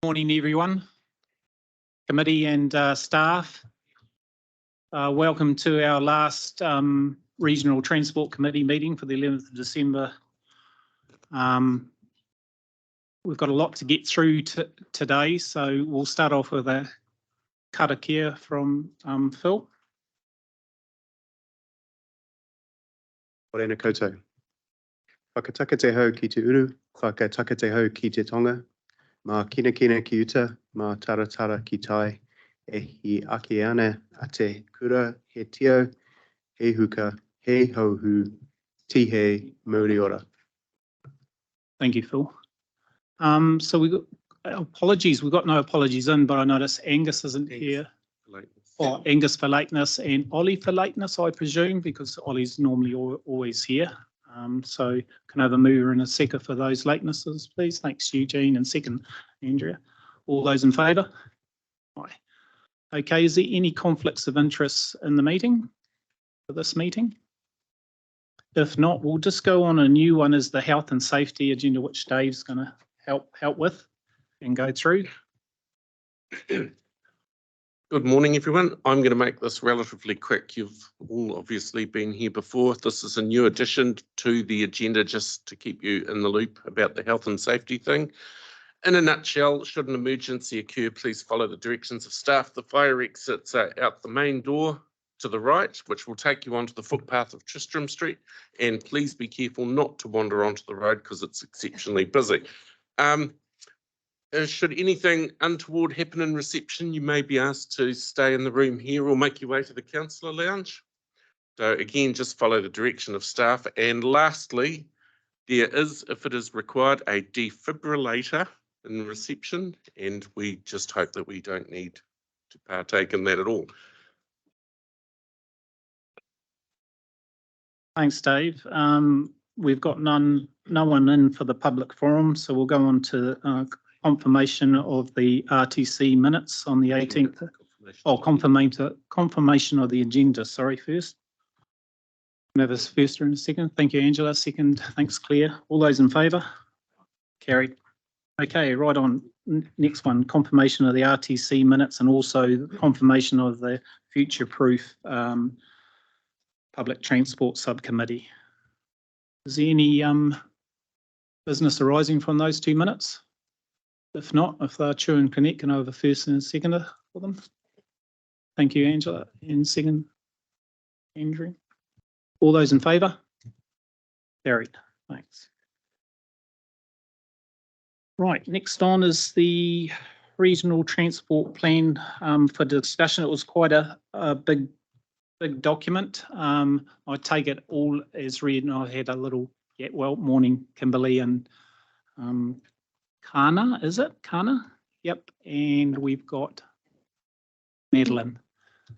Morning, everyone, committee and staff. Welcome to our last Regional Transport Committee meeting for the 11th of December. We've got a lot to get through today, so we'll start off with a karakia from Phil. Morena koutou. Whakataka te hau ki te uru, whakataka te hau ki te tonga, mā kina kina ki uta, mā taratara ki tai, e hi ake ana a te kura, he tio, he huka, he hauhu, tihe, mauri ora. Thank you, Phil. So we got apologies. We've got no apologies in, but I notice Angus isn't here. Oh, Angus for lateness and Ollie for lateness, I presume, because Ollie's normally always here. So can I have a mover and a second for those latenesses, please? Thanks, Eugene, and second, Andrea. All those in favour? Aye. Okay, is there any conflicts of interest in the meeting, for this meeting? If not, we'll just go on a new one as the health and safety agenda, which Dave's going to help with and go through. Good morning, everyone. I'm going to make this relatively quick. You've all obviously been here before. This is a new addition to the agenda just to keep you in the loop about the health and safety thing. In a nutshell, should an emergency occur, please follow the directions of staff. The fire exits are out the main door to the right, which will take you onto the footpath of Tristram Street. And please be careful not to wander onto the road because it's exceptionally busy. Should anything untoward happen in reception, you may be asked to stay in the room here or make your way to the councillor lounge. So again, just follow the direction of staff. And lastly, there is, if it is required, a defibrillator in reception, and we just hope that we don't need to partake in that at all. Thanks, Dave. We've got no one in for the public forum, so we'll go on to confirmation of the RTC minutes on the 18th. Oh, confirmation of the agenda, sorry, first. Have a first and a second. Thank you, Angela. Second, thanks, Claire. All those in favour? Carried. Okay, right on. Next one, confirmation of the RTC minutes and also confirmation of the future-proof public transport subcommittee. Is there any business arising from those 2 minutes? If not, if they're true and correct, can I have a first and a seconder for them? Thank you, Angela. And second, Andrew. All those in favour? Carried. Thanks. Right, next on is the regional transport plan for discussion. It was quite a big document. I take it all as read, and I had a little, yeah, well, morning, Kimberly and Kana, is it? Kana? Yep, and we've got Madeline.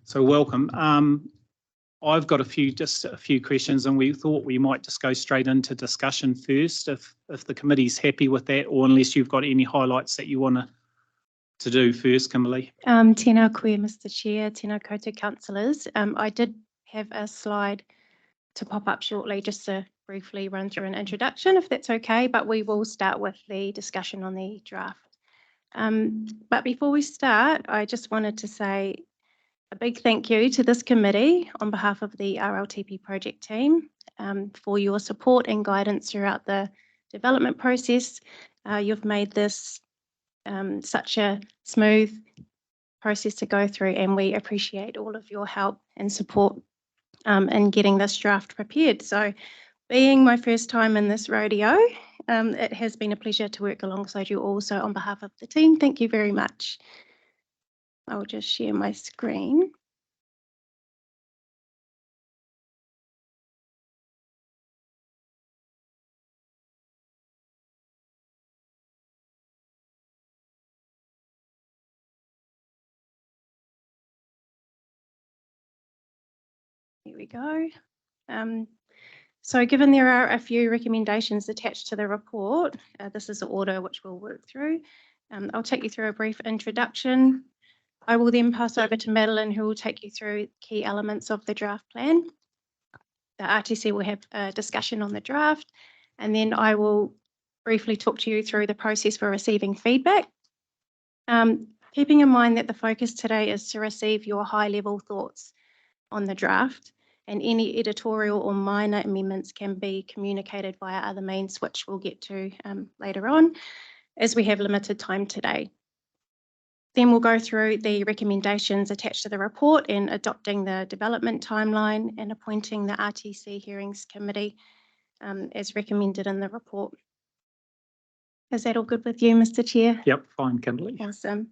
So welcome. I've got just a few questions, and we thought we might just go straight into discussion first, if the committee's happy with that, or unless you've got any highlights that you want to do first, Kimberly. Tēnā koe, Mr. Chair, tēnā koutou councillors. I did have a slide to pop up shortly just to briefly run through an introduction, if that's okay, but we will start with the discussion on the draft. But before we start, I just wanted to say a big thank you to this committee on behalf of the RLTP project team for your support and guidance throughout the development process. You've made this such a smooth process to go through, and we appreciate all of your help and support in getting this draft prepared. So being my first time in this rodeo, it has been a pleasure to work alongside you all. So on behalf of the team, thank you very much. I'll just share my screen. Here we go. So given there are a few recommendations attached to the report, this is the order which we'll work through. I'll take you through a brief introduction. I will then pass over to Madeline, who will take you through key elements of the draft plan. The RTC will have a discussion on the draft, and then I will briefly talk to you through the process for receiving feedback. Keeping in mind that the focus today is to receive your high-level thoughts on the draft, and any editorial or minor amendments can be communicated via other means, which we'll get to later on, as we have limited time today. Then we'll go through the recommendations attached to the report and adopting the development timeline and appointing the RTC Hearings Committee as recommended in the report. Is that all good with you, Mr. Chair? Yep, fine, Kimberly. Awesome.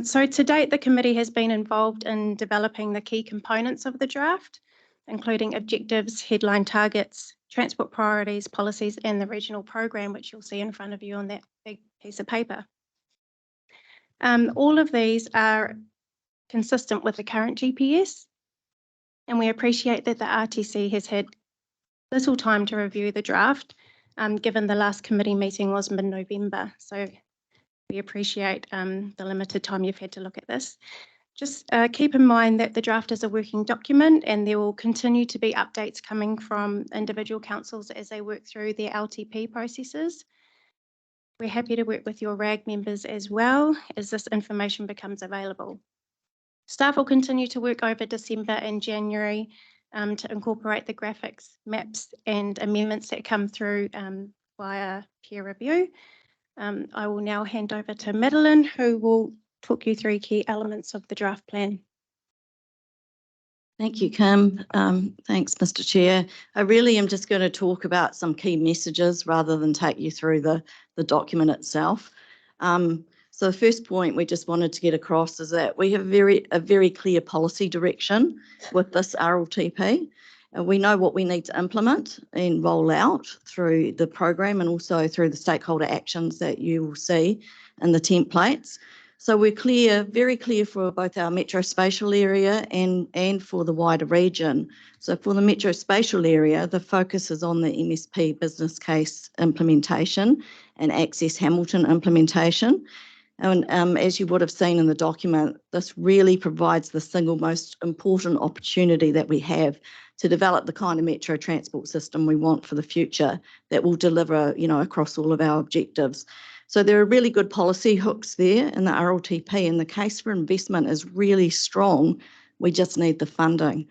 So to date, the committee has been involved in developing the key components of the draft, including objectives, headline targets, transport priorities, policies, and the regional program, which you'll see in front of you on that big piece of paper. All of these are consistent with the current GPS, and we appreciate that the RTC has had little time to review the draft, given the last committee meeting was mid-November. So we appreciate the limited time you've had to look at this. Just keep in mind that the draft is a working document and there will continue to be updates coming from individual councils as they work through their LTP processes. We're happy to work with your RAG members as well as this information becomes available. Staff will continue to work over December and January to incorporate the graphics, maps and amendments that come through via peer review. I will now hand over to Madeline, who will talk you through key elements of the draft plan. Thank you, Kim. Thanks, Mr. Chair. I really am just going to talk about some key messages rather than take you through the document itself. So the first point we just wanted to get across is that we have a very clear policy direction with this RLTP. We know what we need to implement and roll out through the program and also through the stakeholder actions that you will see in the templates. So we're clear, very clear for both our metro spatial area and for the wider region. So for the metro spatial area, the focus is on the MSP business case implementation and Access Hamilton implementation. And as you would have seen in the document, this really provides the single most important opportunity that we have to develop the kind of metro transport system we want for the future that will deliver, across all of our objectives. So there are really good policy hooks there in the RLTP, and the case for investment is really strong. We just need the funding.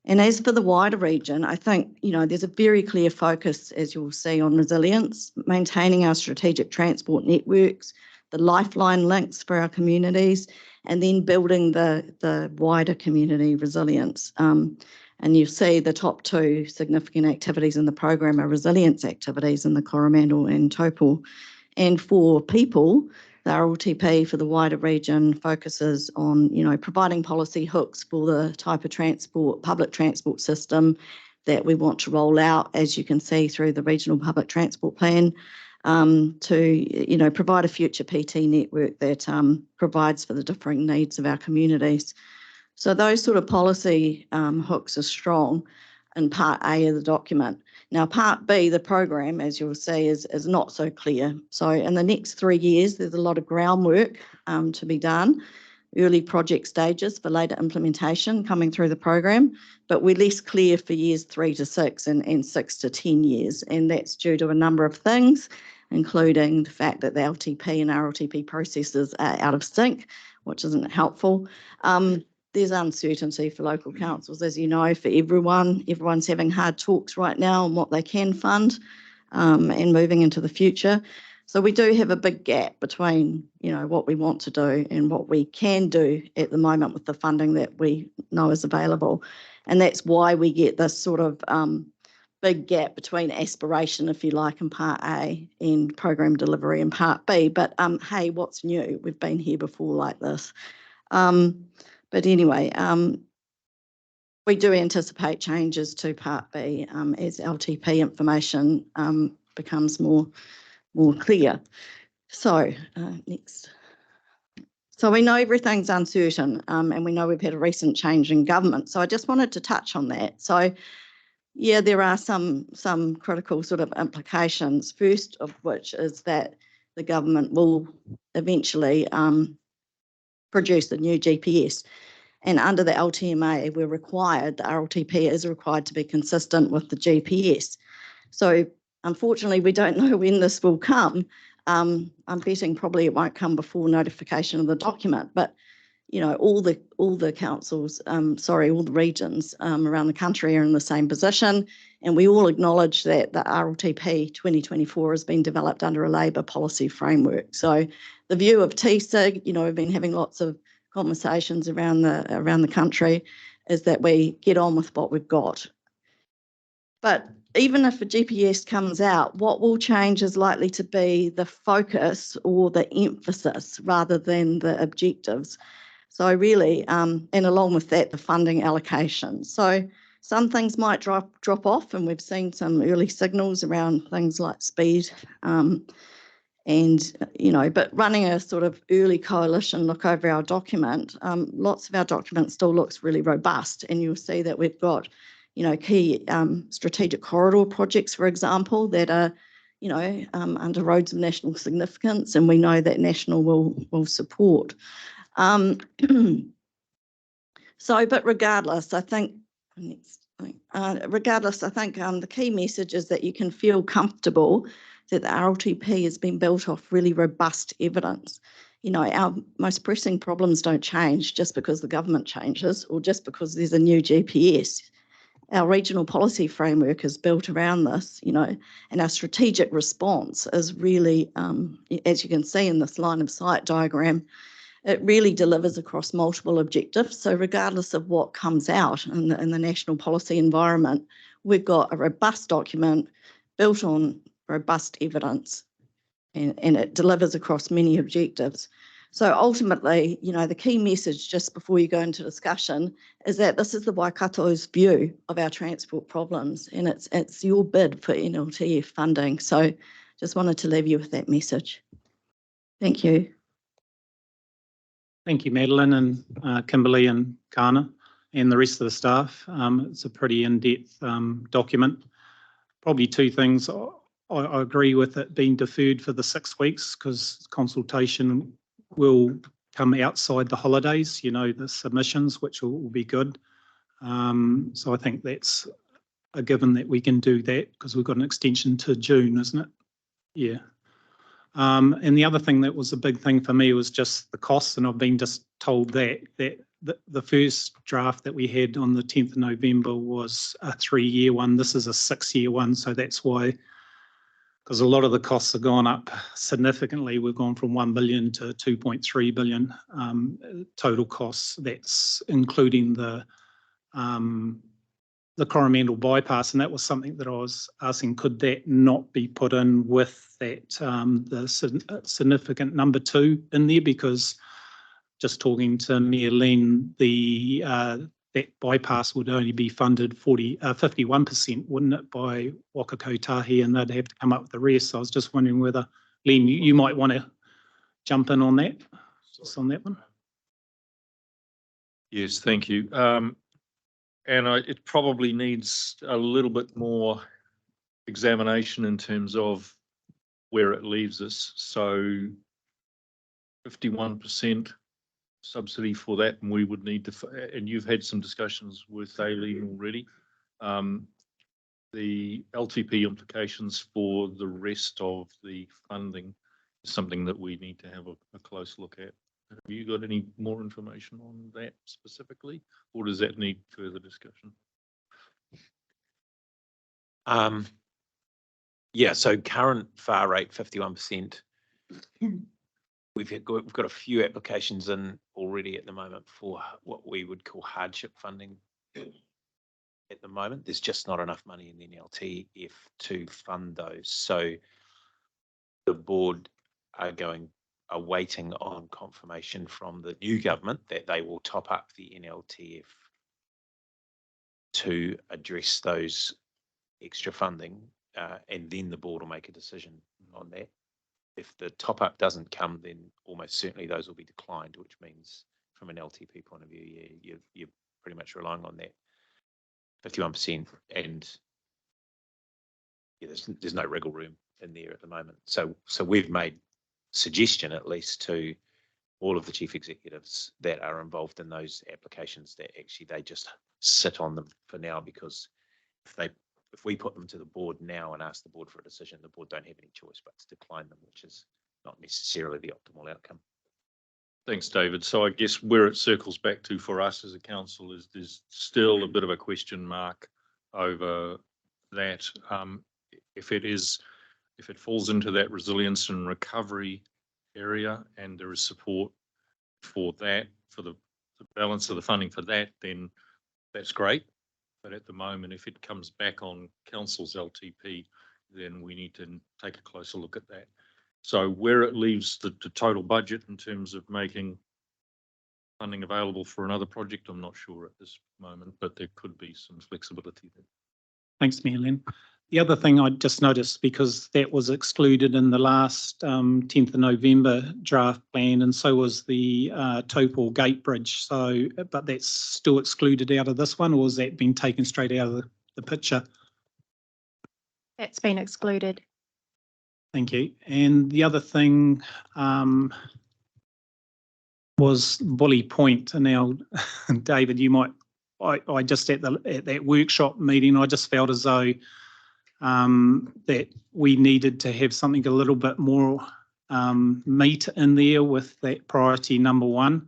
And as for the wider region, I think, there's a very clear focus, as you'll see, on resilience, maintaining our strategic transport networks, the lifeline links for our communities, and then building the wider community resilience. And you see the top two significant activities in the program are resilience activities in the Coromandel and Taupo. And for people, the RLTP for the wider region focuses on, providing policy hooks for the type of transport, public transport system that we want to roll out, as you can see through the regional public transport plan, to, provide a future PT network that provides for the differing needs of our communities. So those sort of policy hooks are strong in Part A of the document. Now, Part B, the program, as you'll see, is not so clear. So in the next 3 years, there's a lot of groundwork to be done, early project stages for later implementation coming through the program, but we're less clear for years 3 to 6 and 6 to 10 years. And that's due to a number of things, including the fact that the LTP and RLTP processes are out of sync, which isn't helpful. There's uncertainty for local councils, as you know, for everyone. Everyone's having hard talks right now on what they can fund and moving into the future. So we do have a big gap between, what we want to do and what we can do at the moment with the funding that we know is available. And that's why we get this sort of big gap between aspiration, if you like, in Part A and program delivery in Part B. But hey, what's new? We've been here before like this. But anyway, we do anticipate changes to Part B as LTP information becomes more clear. So next. So we know everything's uncertain and we know we've had a recent change in government. So I just wanted to touch on that. So yeah, there are some critical sort of implications, first of which is that the government will eventually produce a new GPS. And under the LTMA, we're required, the RLTP is required to be consistent with the GPS. So unfortunately, we don't know when this will come, I'm betting probably it won't come before notification of the document, but you know, all the councils, all the regions around the country are in the same position, and we all acknowledge that the RLTP 2024 has been developed under a Labor policy framework. So the view of TSIG, you know, we've been having lots of conversations around the country, is that we get on with what we've got. But even if a GPS comes out, what will change is likely to be the focus or the emphasis rather than the objectives. So really, and along with that, the funding allocation. So some things might drop off, and we've seen some early signals around things like speed. And, you know, but running a sort of early coalition look over our document, lots of our document still looks really robust, and you'll see that we've got, you know, key strategic corridor projects, for example, that are, you know, under roads of national significance, and we know that National will support. So, but regardless, I think, the key message is that you can feel comfortable that the RLTP has been built off really robust evidence. You know, our most pressing problems don't change just because the government changes or just because there's a new GPS. Our regional policy framework is built around this, you know, and our strategic response is really, as you can see in this line of sight diagram, it really delivers across multiple objectives. So regardless of what comes out in the national policy environment, we've got a robust document built on robust evidence, and it delivers across many objectives. So ultimately, you know, the key message just before you go into discussion is that this is the Waikato's view of our transport problems, and it's your bid for NLTF funding. So just wanted to leave you with that message. Thank you. Thank you, Madeline and Kimberly and Kana and the rest of the staff. It's a pretty in-depth document. Probably two things. I agree with it being deferred for the 6 weeks because consultation will come outside the holidays, you know, the submissions, which will be good. So I think that's a given that we can do that because we've got an extension to June, isn't it? Yeah. And the other thing that was a big thing for me was just the costs, and I've been just told that the first draft that we had on the 10th of November was a 3-year one. This is a 6-year one, so that's why, because a lot of the costs have gone up significantly. We've gone from 1 billion to 2.3 billion total costs. That's including the Coromandel bypass, and that was something that I was asking, could that not be put in with that the significant number 2 in there? Because just talking to Mayor Len, that bypass would only be funded 51%, wouldn't it, by Waka Kotahi, and they'd have to come up with the rest. So I was just wondering whether, Len, you might want to jump in on that, just on that one. Yes, thank you. And it probably needs a little bit more examination in terms of where it leaves us. So 51% subsidy for that, and we would need to, and you've had some discussions with Aileen already. The LTP implications for the rest of the funding is something that we need to have a close look at. Have you got any more information on that specifically, or does that need further discussion? Yeah, so current FAR rate 51%. We've got a few applications in already at the moment for what we would call hardship funding. At the moment, there's just not enough money in the NLTF to fund those. So the board are waiting on confirmation from the new government that they will top up the NLTF to address those extra funding, and then the board will make a decision on that. If the top up doesn't come, then almost certainly those will be declined, which means from an LTP point of view, you're pretty much relying on that 51%, and there's no wriggle room in there at the moment. So we've made suggestion, at least to all of the chief executives that are involved in those applications, that actually they just sit on them for now, because if they if we put them to the board now and ask the board for a decision, the board don't have any choice but to decline them, which is not necessarily the optimal outcome. Thanks, David. So I guess where it circles back to for us as a council is there's still a bit of a question mark over that. If it falls into that resilience and recovery area and there is support for that, for the balance of the funding for that, then that's great. But at the moment, if it comes back on council's LTP, then we need to take a closer look at that. So where it leaves the total budget in terms of making funding available for another project, I'm not sure at this moment, but there could be some flexibility there. Thanks, Mayor Len. The other thing I just noticed, because that was excluded in the last 10th of November draft plan, and so was the Topol Gate Bridge. So, but that's still excluded out of this one, or has that been taken straight out of the picture? That's been excluded. Thank you. And the other thing was Bully Point. And now, David, you might, I just at that workshop meeting, I just felt as though that we needed to have something a little bit more meat in there with that priority number one.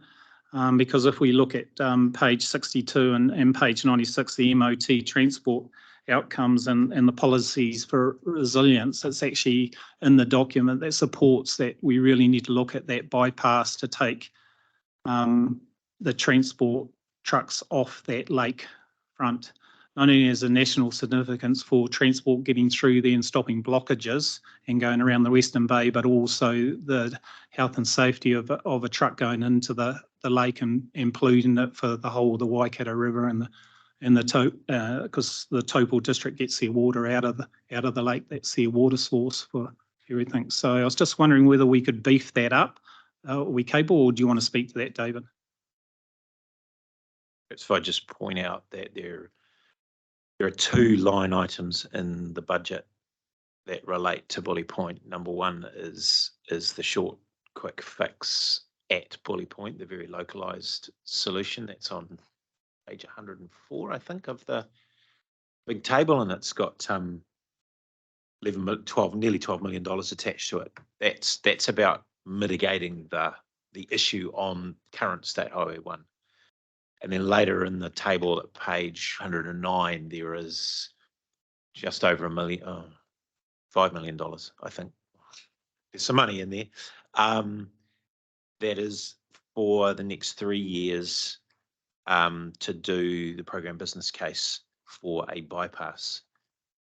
Because if we look at page 62 and page 96, the MOT transport outcomes and the policies for resilience, it's actually in the document that supports that we really need to look at that bypass to take the transport trucks off that lake front. Not only has a national significance for transport getting through there and stopping blockages and going around the Western Bay, but also the health and safety of a truck going into the lake and polluting it for the whole of the Waikato River and because the Topol district gets their water out of the lake. That's their water source for everything. So I was just wondering whether we could beef that up. Are we capable, or do you want to speak to that, David? If I just point out that there are two line items in the budget that relate to Bully Point. Number one is the short, quick fix at Bully Point, the very localised solution that's on page 104, I think, of the big table, and it's got nearly $12 million attached to it. That's about mitigating the issue on current State Highway 1. And then later in the table at page 109, there is just over $5 million, I think. There's some money in there. That is for the next 3 years to do the program business case for a bypass.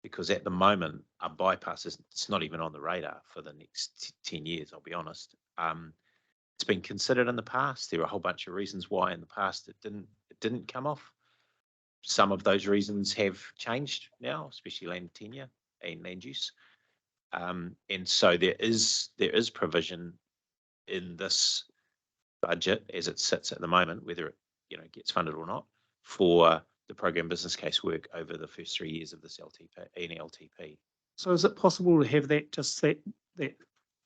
Because at the moment, a bypass it's not even on the radar for the next 10 years, I'll be honest. It's been considered in the past. There are a whole bunch of reasons why in the past it didn't come off. Some of those reasons have changed now, especially land tenure and land use. And so there is provision in this budget as it sits at the moment, whether it gets funded or not, for the program business case work over the first 3 years of this LTP. So is it possible to have that that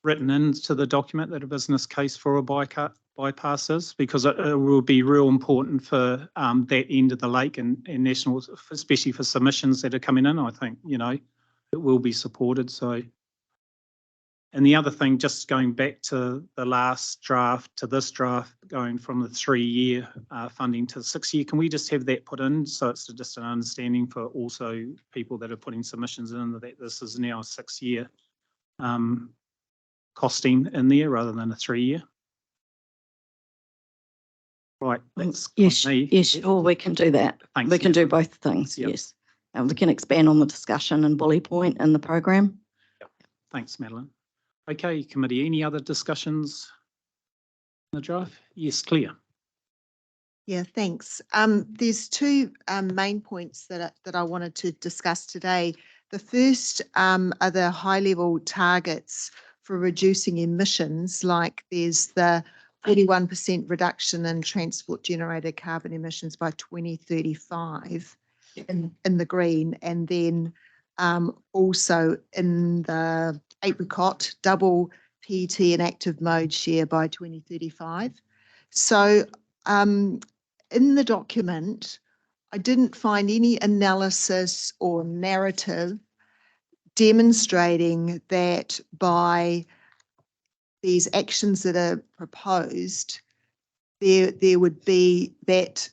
written into the document that a business case for a bypass is? Because it will be real important for that end of the lake and national, especially for submissions that are coming in. I think, it will be supported. So, and the other thing, just going back to the last draft to this draft, going from the 3-year funding to the 6-year, can we just have that put in? So it's just an understanding for also people that are putting submissions in that this is now a 6-year costing in there rather than a 3-year. Right. Yes, sure, we can do that. Thanks. We can do both things, Yep. yes. And we can expand on the discussion and Bully Point in the program. Thanks, Madeline. Okay, committee, any other discussions in the draft? Yes, Claire. Yeah, thanks. There's two main points that I wanted to discuss today. The first are the high-level targets for reducing emissions, like there's the 31% reduction in transport-generated carbon emissions by 2035 in the green, and then also in the apricot, double PET and active mode share by 2035. So in the document, I didn't find any analysis or narrative demonstrating that by these actions that are proposed, there would be that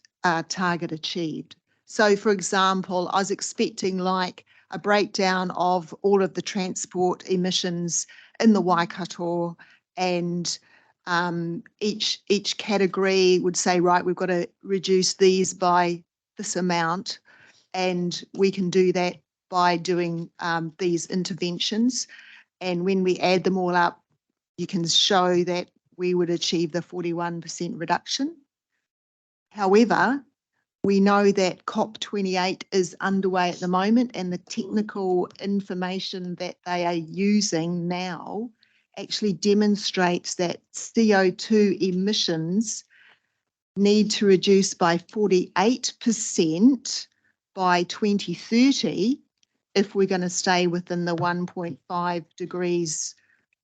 target achieved. So for example, I was expecting like a breakdown of all of the transport emissions in the Waikato, and each category would say, right, we've got to reduce these by this amount, and we can do that by doing these interventions. And when we add them all up, you can show that we would achieve the 41% reduction. However, we know that COP28 is underway at the moment, and the technical information that they are using now actually demonstrates that CO2 emissions need to reduce by 48% by 2030 if we're going to stay within the 1.5 degrees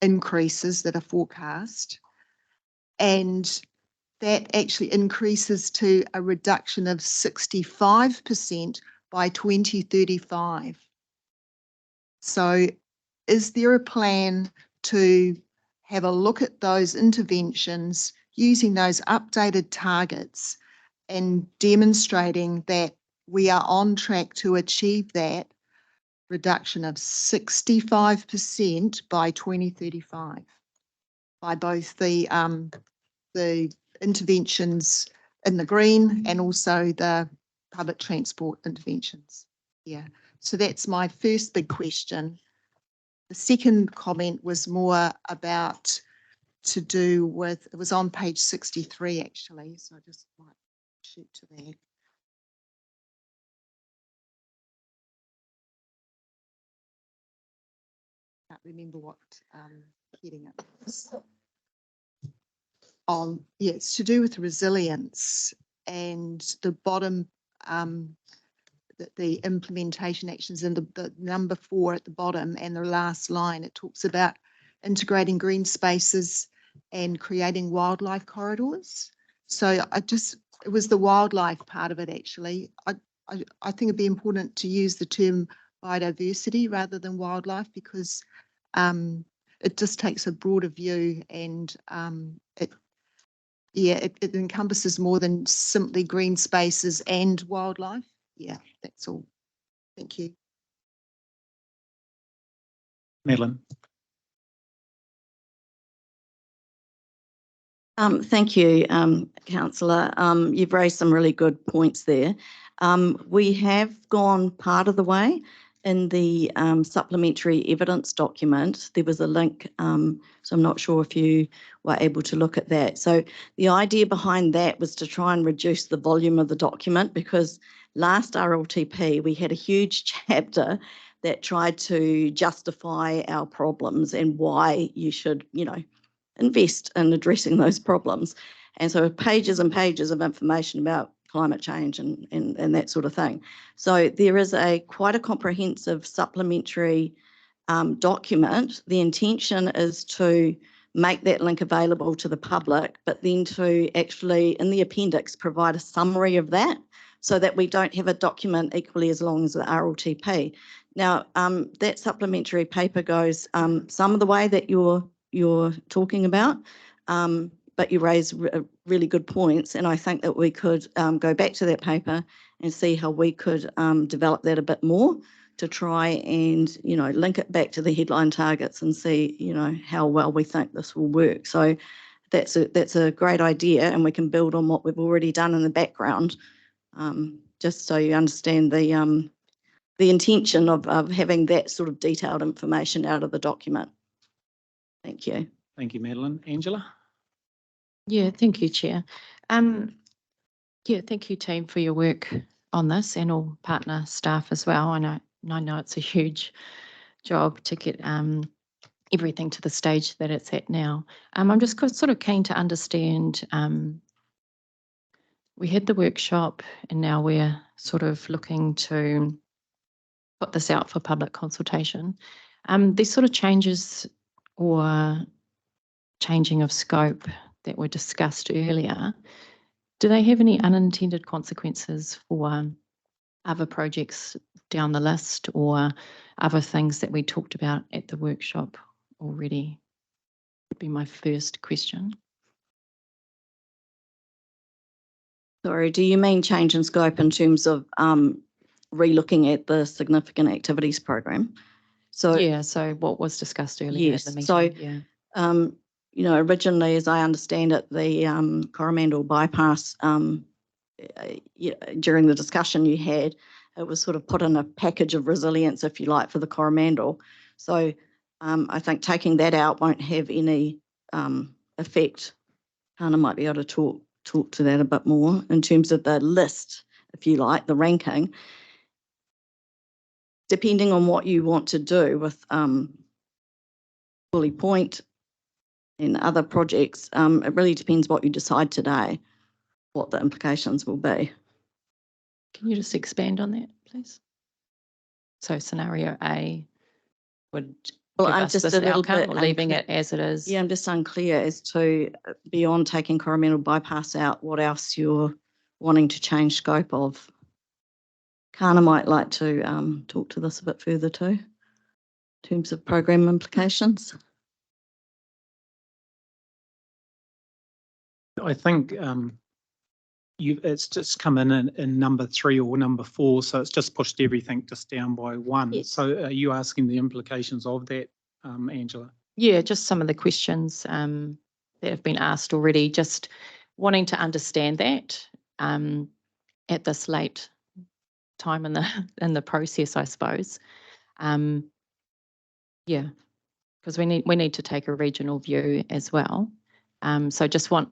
increases that are forecast. And that actually increases to a reduction of 65% by 2035. So is there a plan to have a look at those interventions using those updated targets and demonstrating that we are on track to achieve that reduction of 65% by 2035 by both the interventions in the green and also the public transport interventions? Yeah, so that's my first big question. The second comment was more about to do with, it was on page 63 actually, so I just might shoot to there. Can't remember what heading it was. Yeah, it's to do with resilience, and the bottom, the implementation actions, and the number 4 at the bottom and the last line, it talks about integrating green spaces and creating wildlife corridors. So it was the wildlife part of it actually. I think it'd be important to use the term biodiversity rather than wildlife, because it just takes a broader view, and it encompasses more than simply green spaces and wildlife. Yeah, that's all. Thank you. Madeline. Thank you, Councillor. You've raised some really good points there. We have gone part of the way in the supplementary evidence document. There was a link, so I'm not sure if you were able to look at that. So the idea behind that was to try and reduce the volume of the document, because last RLTP we had a huge chapter that tried to justify our problems and why you should, invest in addressing those problems. And so pages and pages of information about climate change and that sort of thing. So there is quite a comprehensive supplementary document. The intention is to make that link available to the public, but then to actually, in the appendix, provide a summary of that, so that we don't have a document equally as long as the RLTP. Now, that supplementary paper goes some of the way that you're talking about, but you raise really good points, and I think that we could go back to that paper and see how we could develop that a bit more to try and link it back to the headline targets and see how well we think this will work. So that's a great idea, and we can build on what we've already done in the background, just so you understand the intention of having that sort of detailed information out of the document. Thank you. Thank you, Madeline. Angela? Yeah, thank you, Chair. Yeah, thank you, team, for your work on this, and all partner staff as well. I know it's a huge job to get everything to the stage that it's at now. I'm just sort of keen to understand, we had the workshop and now we're sort of looking to put this out for public consultation. These sort of changes or changing of scope that were discussed earlier, do they have any unintended consequences for other projects down the list or other things that we talked about at the workshop already? Would be my first question. Sorry, do you mean change in scope in terms of re-looking at the significant activities program? So Yeah, so what was discussed earlier at the yes, so meeting, yeah. you know, originally, as I understand it, the Coromandel bypass, during the discussion you had, it was sort of put in a package of resilience, if you like, for the Coromandel. So I think taking that out won't have any effect. Hannah might be able to talk to that a bit more in terms of the list, if you like, the ranking. Depending on what you want to do with Bully Point and other projects, it really depends what you decide today, what the implications will be. Can you just expand on that, please? So scenario A would Well, give I'm us just this a little outcome bit or leaving unclear. it as it is? Yeah, I'm just unclear as to, beyond taking Coromandel bypass out, what else you're wanting to change scope of. Kana might like to talk to this a bit further too, in terms of program implications. I think it's just come in number 3 or number 4, so it's just pushed everything just down by 1. Yes. So are you asking the implications of that, Angela? Yeah, just some of the questions that have been asked already, just wanting to understand that at this late time in the process, I suppose. Yeah, because we need to take a regional view as well. So just want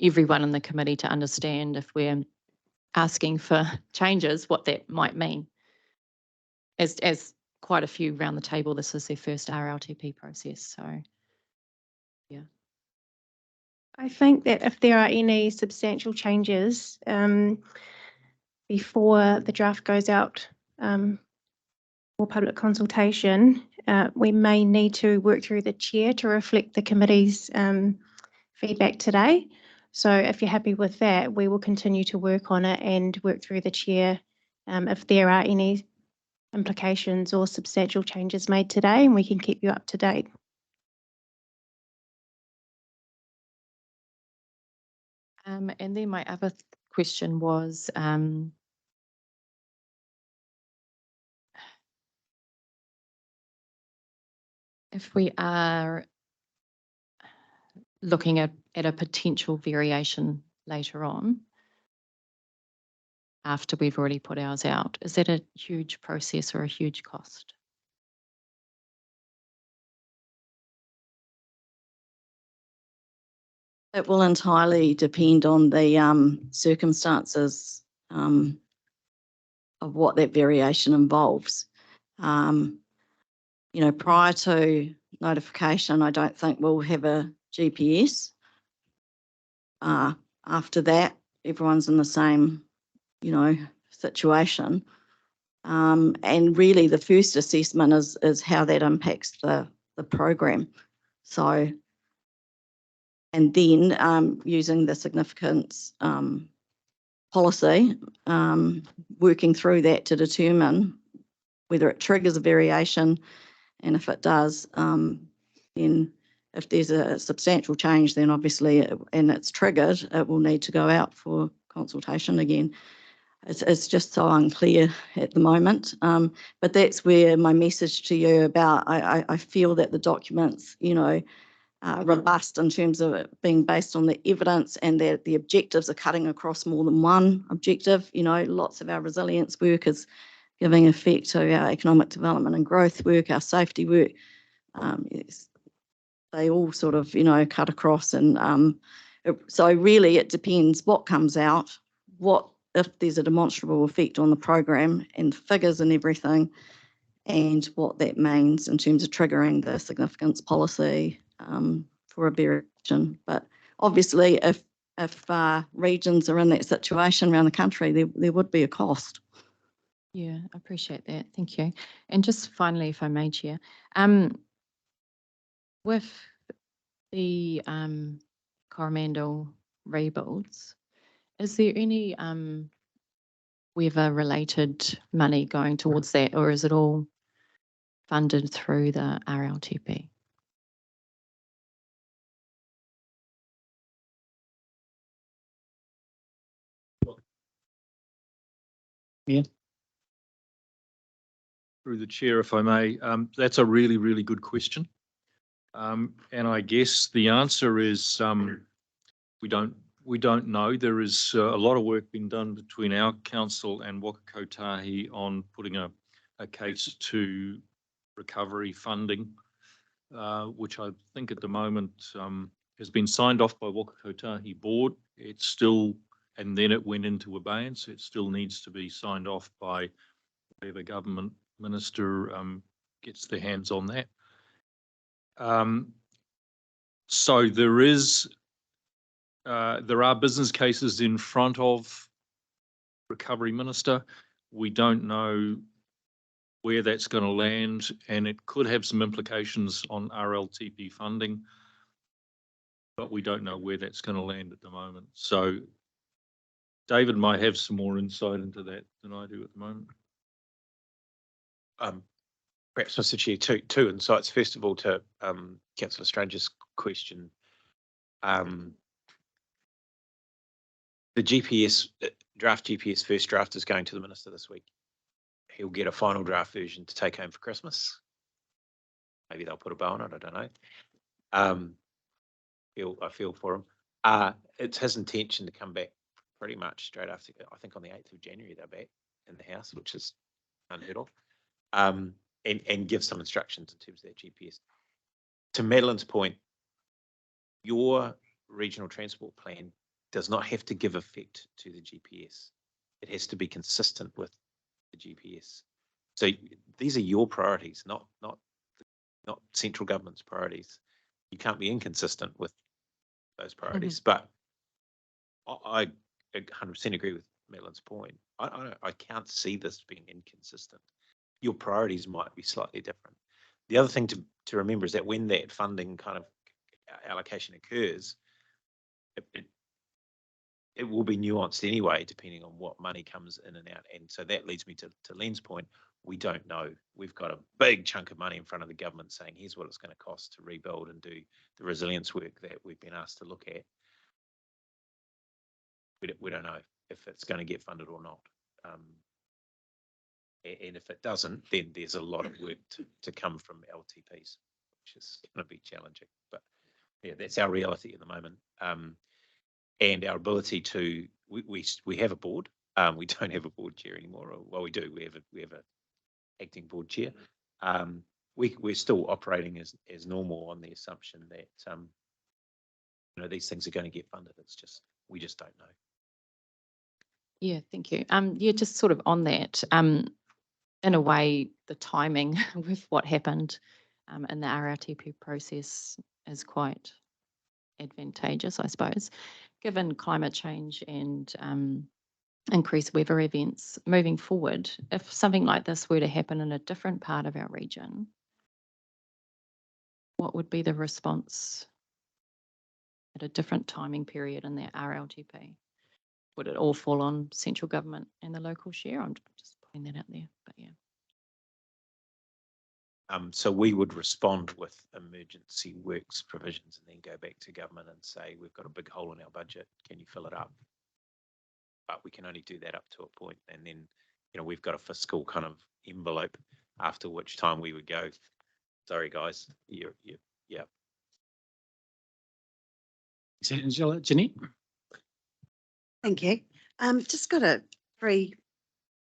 everyone in the committee to understand if we're asking for changes, what that might mean. As quite a few around the table, this is their first RLTP process, so yeah. I think that if there are any substantial changes before the draft goes out for public consultation, we may need to work through the chair to reflect the committee's feedback today. So if you're happy with that, we will continue to work on it and work through the chair if there are any implications or substantial changes made today, and we can keep you up to date. And then my other question was, if we are looking at a potential variation later on, after we've already put ours out, is that a huge process or a huge cost? It will entirely depend on the circumstances of what that variation involves. You know, prior to notification, I don't think we'll have a GPS. After that, everyone's in the same, you know, situation. And really the first assessment is how that impacts the program. So, and then using the significance policy, working through that to determine whether it triggers a variation, and if it does, then if there's a substantial change, then obviously, and it's triggered, it will need to go out for consultation again. It's just so unclear at the moment, but that's where my message to you about, I feel that the documents, you know, are robust in terms of it being based on the evidence, and that the objectives are cutting across more than one objective. You know, lots of our resilience work is giving effect to our economic development and growth work, our safety work. Yes, they all sort of, you know, cut across, and so really it depends what comes out, what if there's a demonstrable effect on the program and figures and everything, and what that means in terms of triggering the significance policy for a variation. But obviously, if regions are in that situation around the country, there would be a cost. Yeah, I appreciate that. Thank you. And just finally, if I may, Chair, with the Coromandel rebuilds, is there any weather related money going towards that, or is it all funded through the RLTP? Through the chair, if I may, that's a really, really good question. And I guess the answer is we don't know. There is a lot of work being done between our council and Waka Kotahi on putting a case to recovery funding, which I think at the moment has been signed off by Waka Kotahi board. It's still, and then it went into abeyance. It still needs to be signed off by whatever government minister gets their hands on that. So there are business cases in front of Recovery Minister. We don't know where that's going to land, and it could have some implications on RLTP funding, but we don't know where that's going to land at the moment. So David might have some more insight into that than I do at the moment. Perhaps, Mr. Chair, two insights. First of all, to Councillor Strange's question. The GPS, draft GPS first draft is going to the Minister this week. He'll get a final draft version to take home for Christmas. Maybe they'll put a bow on it, I don't know. I feel for him. It's his intention to come back pretty much straight after, I think on the 8th of January, they're back in the House, which is unheard of. And give some instructions in terms of that GPS. To Madeline's point, your regional transport plan does not have to give effect to the GPS. It has to be consistent with the GPS. So these are your priorities, not central government's priorities. You can't be inconsistent with those priorities. But I 100% agree with Madeline's point. I can't see this being inconsistent. Your priorities might be slightly different. The other thing to remember is that when that funding kind of allocation occurs, it will be nuanced anyway, depending on what money comes in and out. And so that leads me to Len's point. We don't know. We've got a big chunk of money in front of the government saying, here's what it's going to cost to rebuild and do the resilience work that we've been asked to look at. We don't know if it's going to get funded or not. And if it doesn't, then there's a lot of work to come from LTPs, which is going to be challenging. But yeah, that's our reality at the moment. And our ability to, we have a board. We don't have a board chair anymore. Well, we do. We have a acting board chair. We're still operating as normal on the assumption that these things are going to get funded. It's just we just don't know. Yeah, thank you. Yeah, just sort of on that. In a way, the timing with what happened in the RRTP process is quite advantageous, I suppose, given climate change and increased weather events moving forward. If something like this were to happen in a different part of our region, what would be the response at a different timing period in that RLTP? Would it all fall on central government and the local share? I'm just putting that out there, but yeah. So we would respond with emergency works provisions and then go back to government and say, we've got a big hole in our budget. Can you fill it up? But we can only do that up to a point. And then, we've got a fiscal kind of envelope, after which time we would go, sorry, guys, yeah. Angela, Jeanette? Thank you. Just got 3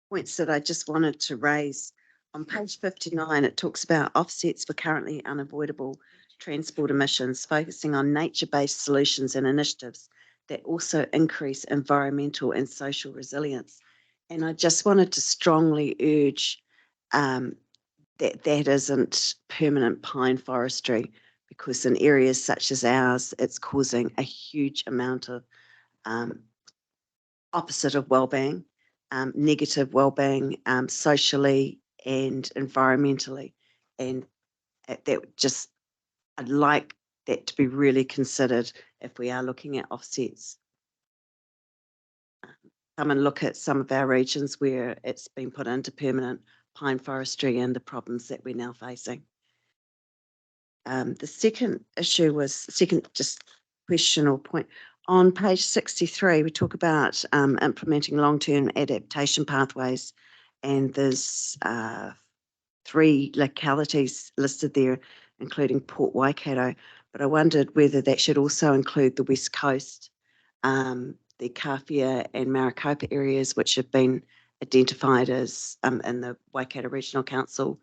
points that I just wanted to raise. On page 59, it talks about offsets for currently unavoidable transport emissions, focusing on nature-based solutions and initiatives that also increase environmental and social resilience. And I just wanted to strongly urge that isn't permanent pine forestry, because in areas such as ours, it's causing a huge amount of opposite of well-being, negative well-being, socially and environmentally. And I'd like that to be really considered if we are looking at offsets. come and look at some of our regions where it's been put into permanent pine forestry and the problems that we're now facing. The second issue was, second just question or point, on page 63, we talk about implementing long-term adaptation pathways, and there's 3 localities listed there, including Port Waikato, but I wondered whether that should also include the West Coast, the Kawhia and Maricopa areas, which have been identified as in the Waikato Regional Council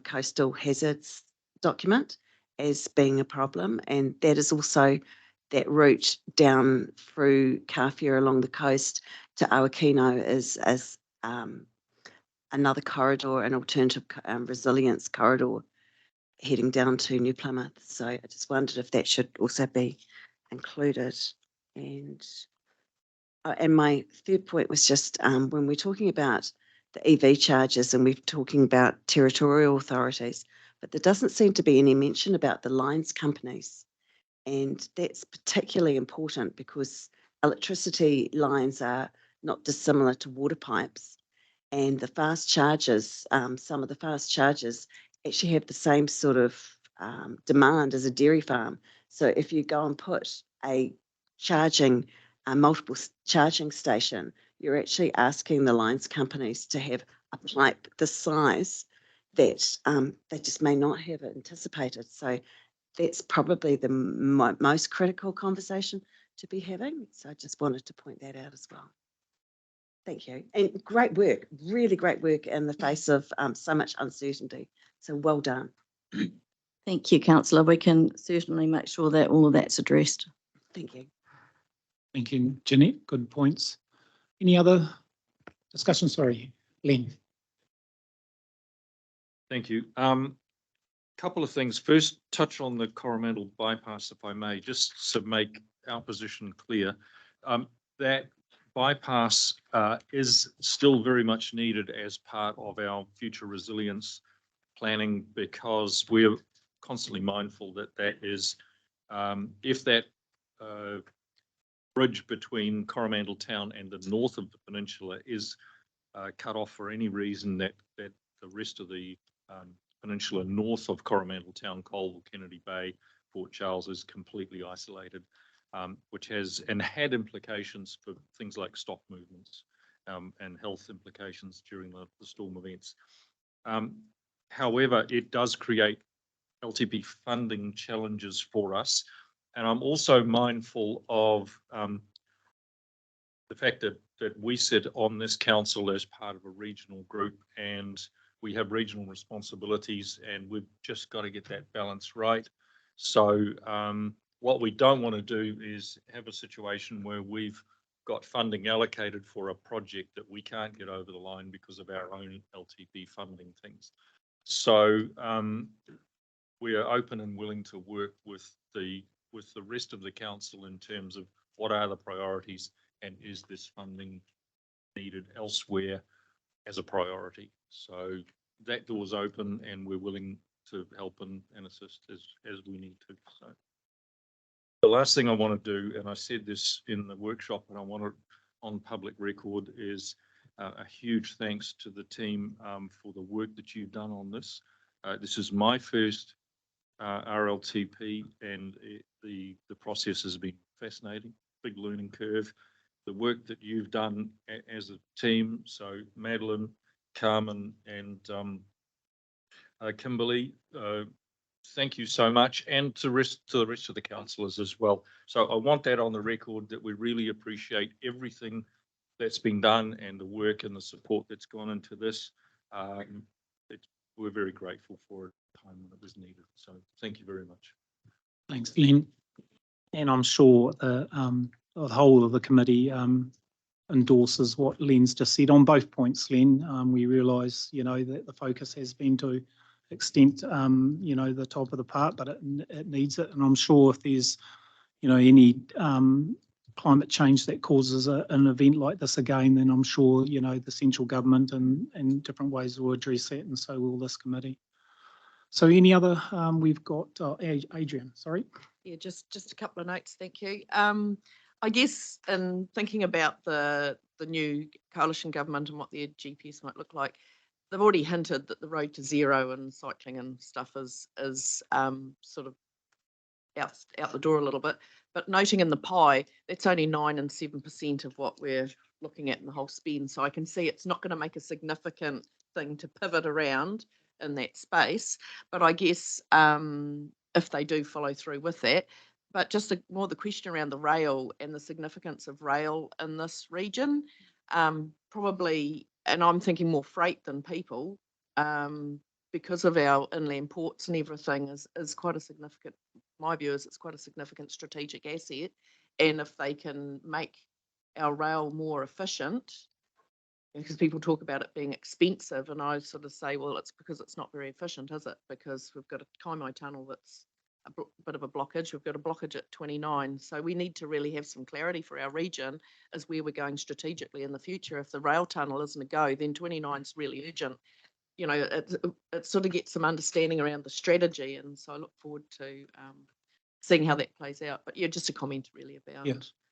coastal hazards document as being a problem. And that is also that route down through Kawhia along the coast to Awakino is another corridor, an alternative resilience corridor heading down to New Plymouth. So I just wondered if that should also be included. And my third point was just when we're talking about the EV charges and we're talking about territorial authorities, but there doesn't seem to be any mention about the lines companies. And that's particularly important because electricity lines are not dissimilar to water pipes. And the fast chargers, some of the fast chargers actually have the same sort of demand as a dairy farm. So if you go and put a multiple charging station, you're actually asking the lines companies to have a pipe this size that they just may not have anticipated. So that's probably the most critical conversation to be having. So I just wanted to point that out as well. Thank you. And great work, really great work in the face of so much uncertainty. So well done. Thank you, councillor. We can certainly make sure that all of that's addressed. Thank you. Thank you, Jeanette. Good points. Any other discussion? Sorry, Len. Thank you. Couple of things. First, touch on the Coromandel bypass, if I may, just to make our position clear. That bypass is still very much needed as part of our future resilience planning, because we're constantly mindful that that is, if that bridge between Coromandel town and the north of the peninsula is cut off for any reason, that the rest of the peninsula north of Coromandel town, Colville, Kennedy Bay, Port Charles is completely isolated, which has and had implications for things like stock movements and health implications during the storm events. However, it does create LTP funding challenges for us. And I'm also mindful of the fact that we sit on this council as part of a regional group, and we have regional responsibilities, and we've just got to get that balance right. So what we don't want to do is have a situation where we've got funding allocated for a project that we can't get over the line because of our own LTP funding things. So we are open and willing to work with the rest of the council in terms of what are the priorities and is this funding needed elsewhere as a priority. So that door's open and we're willing to help and assist as we need to. So the last thing I want to do, and I said this in the workshop and I want it on public record, is a huge thanks to the team for the work that you've done on this. This is my first RLTP, and the process has been fascinating, big learning curve. The work that you've done as a team, so Madeline, Carmen and Kimberly, thank you so much, and to the rest of the councillors as well. So I want that on the record, that we really appreciate everything that's been done and the work and the support that's gone into this. We're very grateful for it at the time when it was needed. So thank you very much. Thanks, Len. And I'm sure the whole of the committee endorses what Len's just said on both points, Len. We realise, that the focus has been to extent, the top of the part, but it needs it. And I'm sure if there's, any climate change that causes an event like this again, then I'm sure, the central government and different ways will address that, and so will this committee. So any other, we've got Adrian, sorry. Yeah, just a couple of notes, thank you. I guess in thinking about the the new coalition government and what their GPS might look like, they've already hinted that the road to zero and cycling and stuff is sort of out the door a little bit. But noting in the pie, that's only 9 and 7% of what we're looking at in the whole spend. So I can see it's not going to make a significant thing to pivot around in that space. But I guess if they do follow through with that, but just more the question around the rail and the significance of rail in this region, probably, and I'm thinking more freight than people, because of our inland ports and everything is quite a significant, my view is it's quite a significant strategic asset. And if they can make our rail more efficient, because people talk about it being expensive, and I sort of say, well, it's because it's not very efficient, is it? Because we've got a Kaimai tunnel that's a bit of a blockage. We've got a blockage at 29. So we need to really have some clarity for our region as where we're going strategically in the future. If the rail tunnel isn't a go, then 29 is really urgent. You know, it sort of gets some understanding around the strategy. And so I look forward to seeing how that plays out. But yeah, just a comment really about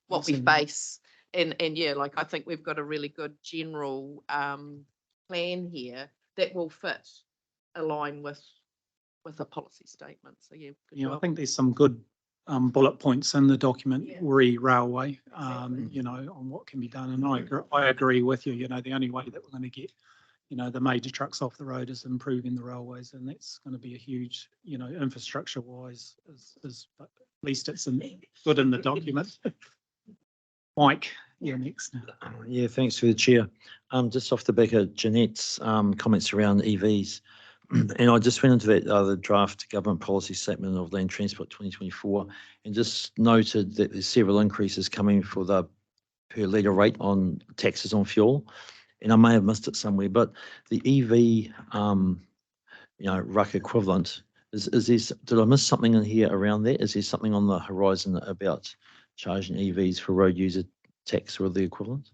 what we face. And yeah, like I think we've got a really good general plan here that will align with a policy statement. So yeah, good I job. think there's some good bullet points in the document, Yeah. railway, Exactly. on what can be done. And I agree with you, the only way that we're going to get, the major trucks off the road is improving the railways, and that's going to be a huge, infrastructure wise, but at least it's good in the document. Mike, next. Yeah, thanks for the chair. Just off the back of Jeanette's comments around EVs, and I just went into that the draft government policy statement of Land Transport 2024, and just noted that there's several increases coming for the per litre rate on taxes on fuel, and I may have missed it somewhere, but the EV, RUC equivalent, is there, did I miss something in here around that? Is there something on the horizon about charging EVs for road user tax or the equivalent?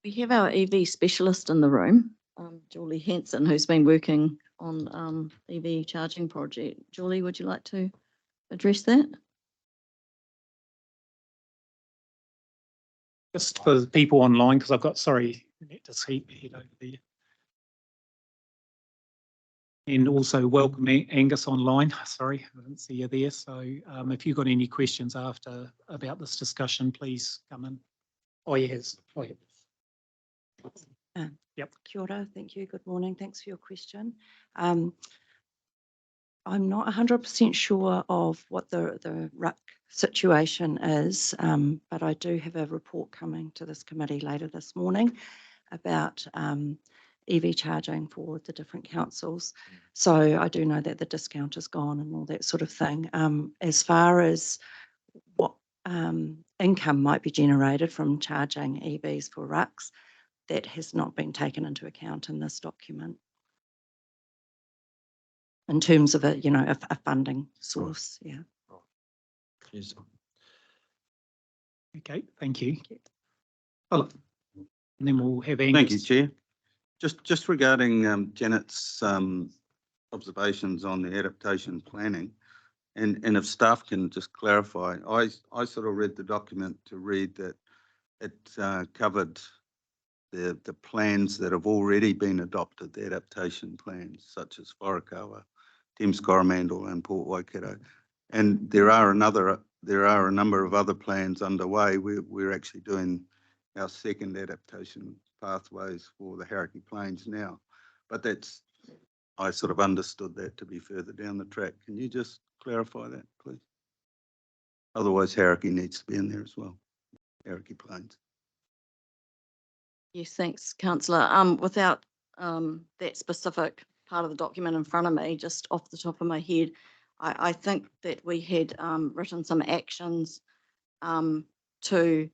We have our EV specialist in the room, Julie Henson, who's been working on EV charging project. Julie, would you like to address that? Just for the people online, because I've got, sorry, to see head over there. And also welcome Angus online. Sorry, I didn't see you there. So if you've got any questions about this discussion, please come in. Oh, yes. Oh, yeah. Yep. Kia ora, thank you. Good morning. Thanks for your question. I'm not 100% sure of what the RUC situation is, but I do have a report coming to this committee later this morning about EV charging for the different councils. So I do know that the discount is gone and all that sort of thing. As far as what income might be generated from charging EVs for RUCs, that has not been taken into account in this document in terms of a funding source. Yeah. Yes. Okay, thank you. Oh, and then we'll have Angus. Thank you, Chair. Just regarding Janet's observations on the adaptation planning, and if staff can just clarify, I sort of read the document to read that it covered the plans that have already been adopted, the adaptation plans, such as Wharakawa, Thames Coromandel and Port Waikato. And there are a number of other plans underway. We're actually doing our second adaptation pathways for the Karakia Plains now. But I sort of understood that to be further down the track. Can you just clarify that, please? Otherwise, Karakia needs to be in there as well, Karakia Plains. Yes, thanks, Councillor. Without that specific part of the document in front of me, just off the top of my head, I think that we had written some actions to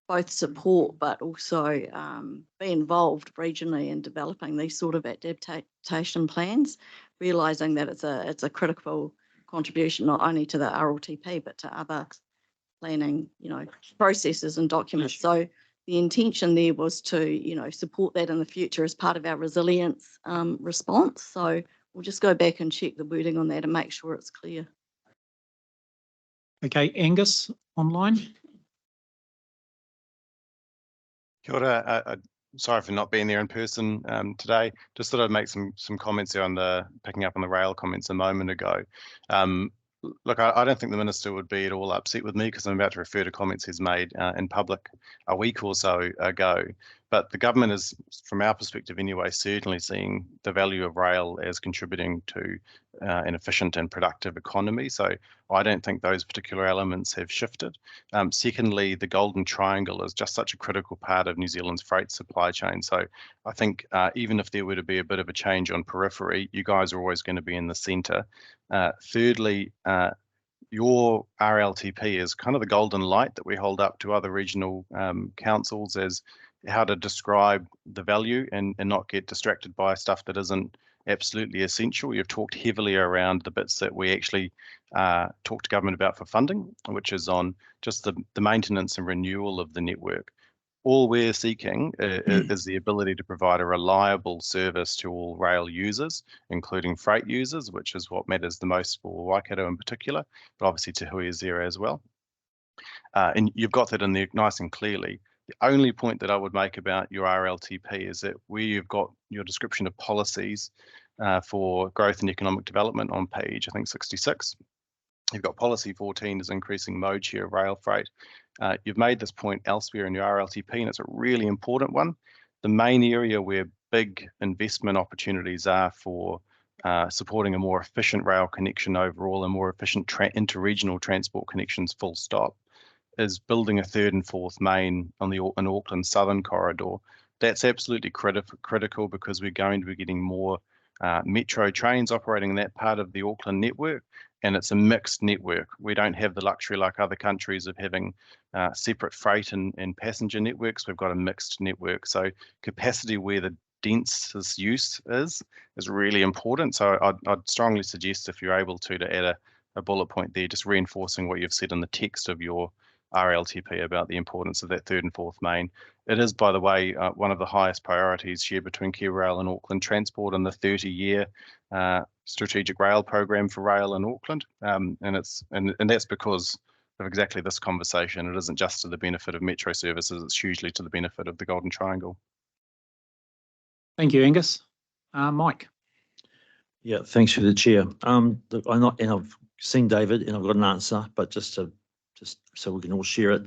both support but also be involved regionally in developing these sort of adaptation plans, realising that it's a critical contribution not only to the RLTP but to other planning, processes and documents. So the intention there was to, support that in the future as part of our resilience response. So we'll just go back and check the wording on that and make sure it's clear. Okay, Angus online. Kia ora. Sorry for not being there in person today. Just thought I'd make some comments there on picking up on the rail comments a moment ago. Look, I don't think the minister would be at all upset with me because I'm about to refer to comments he's made in public a week or so ago. But the government is, from our perspective anyway, certainly seeing the value of rail as contributing to an efficient and productive economy. So I don't think those particular elements have shifted. Secondly, the Golden Triangle is just such a critical part of New Zealand's freight supply chain. So I think even if there were to be a bit of a change on periphery, you guys are always going to be in the centre. Thirdly, your RLTP is kind of the golden light that we hold up to other regional councils as how to describe the value and not get distracted by stuff that isn't absolutely essential. You've talked heavily around the bits that we actually talk to government about for funding, which is on just the maintenance and renewal of the network. All we're seeking is the ability to provide a reliable service to all rail users, including freight users, which is what matters the most for Waikato in particular, but obviously Te Hui is there as well. And you've got that in there nice and clearly. The only point that I would make about your RLTP is that where you've got your description of policies for growth and economic development on page, I think 66, you've got policy 14 is increasing mode share of rail freight. You've made this point elsewhere in your RLTP, and it's a really important one. The main area where big investment opportunities are for supporting a more efficient rail connection overall and more efficient interregional transport connections full stop is building a third and fourth main on an Auckland Southern corridor. That's absolutely critical because we're going to be getting more metro trains operating in that part of the Auckland network, and it's a mixed network. We don't have the luxury like other countries of having separate freight and passenger networks. We've got a mixed network. So capacity where the densest use is really important. So I'd strongly suggest if you're able to add a bullet point there, just reinforcing what you've said in the text of your RLTP about the importance of that third and fourth main. It is, by the way, one of the highest priorities shared between Kia Rail and Auckland Transport in the 30-year strategic rail program for rail in Auckland, and that's because of exactly this conversation. It isn't just to the benefit of metro services; it's hugely to the benefit of the Golden Triangle. Thank you, Angus. Mike. Yeah, thanks for the chair. I've seen David and I've got an answer, but just so we can all share it.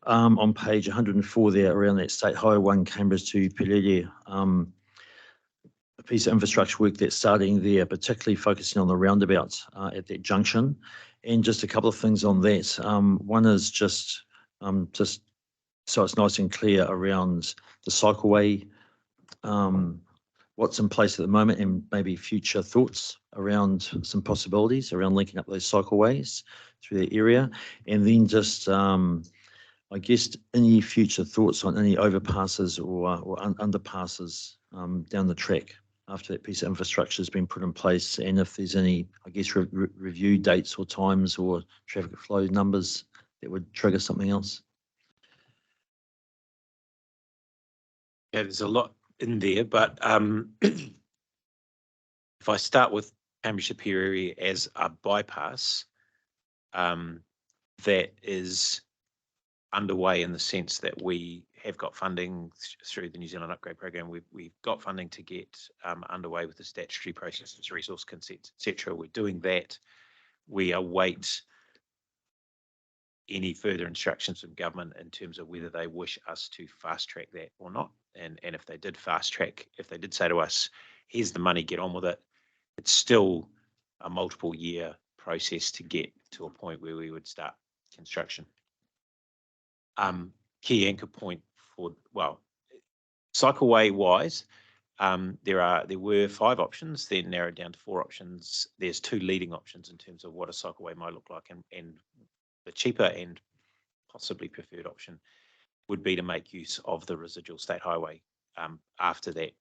On page 104 there, around that State Highway 1 Cambridge to Perere, a piece of infrastructure work that's starting there, particularly focusing on the roundabouts at that junction. And just a couple of things on that. One is just so it's nice and clear around the cycleway, what's in place at the moment and maybe future thoughts around some possibilities around linking up those cycleways through the area. And then just, I guess, any future thoughts on any overpasses or underpasses down the track after that piece of infrastructure has been put in place, and if there's any, I guess, review dates or times or traffic flow numbers that would trigger something else. Yeah, there's a lot in there, but if I start with Cambridge to Perere as a bypass, that is underway in the sense that we have got funding through the New Zealand Upgrade Program. We've got funding to get underway with the statutory processes, resource consents, etc. We're doing that. We await any further instructions from government in terms of whether they wish us to fast track that or not. And if they did fast track, if they did say to us, here's the money, get on with it, it's still a multiple year process to get to a point where we would start construction. Key anchor point for, well, cycleway wise, there were 5 options, then narrowed down to 4 options. There's 2 leading options in terms of what a cycleway might look like, and the cheaper and possibly preferred option would be to make use of the residual state highway after that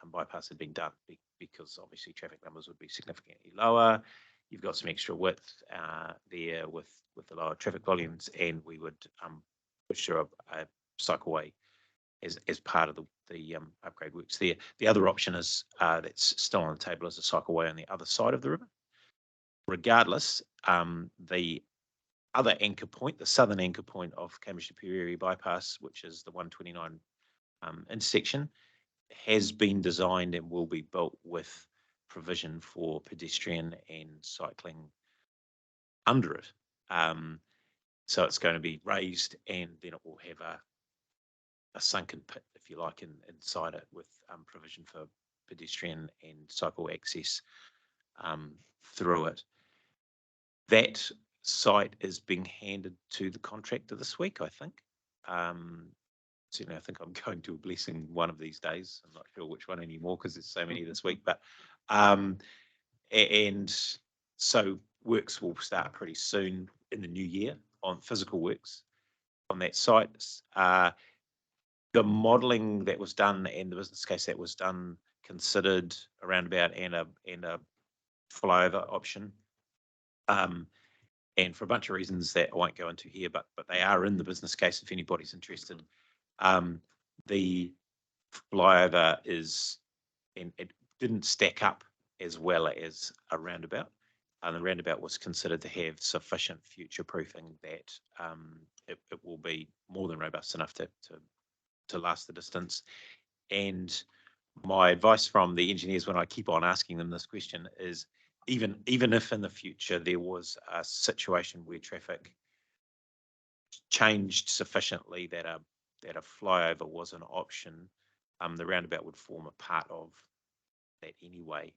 bypass had been done, because obviously traffic numbers would be significantly lower. You've got some extra width there with the lower traffic volumes, and we would push through a cycleway as part of the upgrade works there. The other option is that's still on the table is a cycleway on the other side of the river. Regardless, the other anchor point, the southern anchor point of Cambridge to Perere bypass, which is the 129 intersection has been designed and will be built with provision for pedestrian and cycling under it. So it's going to be raised and then it will have a sunken pit, if you like, inside it with provision for pedestrian and cycle access through it. That site is being handed to the contractor this week, I think. Certainly, I think I'm going to a blessing one of these days. I'm not sure which one anymore because there's so many this week. But and so works will start pretty soon in the new year on physical works on that site. The modelling that was done and the business case that was done considered a roundabout and a flyover option. And for a bunch of reasons that I won't go into here, but they are in the business case if anybody's interested. The flyover and it didn't stack up as well as a roundabout. And the roundabout was considered to have sufficient future proofing that it will be more than robust enough to last the distance. And my advice from the engineers when I keep on asking them this question is even if in the future there was a situation where traffic changed sufficiently that a flyover was an option, the roundabout would form a part of that anyway,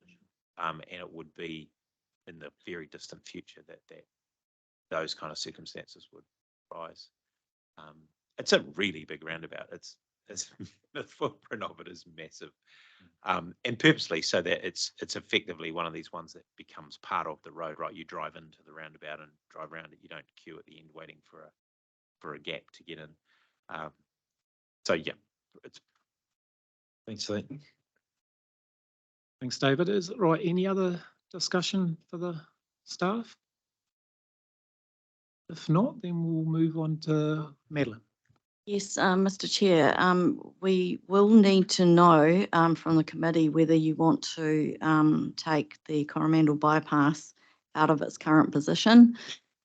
and it would be in the very distant future that those kind of circumstances would rise. It's a really big roundabout. It's the footprint of it is massive, and purposely so that it's effectively one of these ones that becomes part of the road. Right, you drive into the roundabout and drive around it. You don't queue at the end waiting for a gap to get in. So yeah, Thanks, Lee. Thanks, David. Is it right? Any other discussion for the staff? If not, then we'll move on to Madeline. Yes, Mr. Chair, we will need to know from the committee whether you want to take the Coromandel bypass out of its current position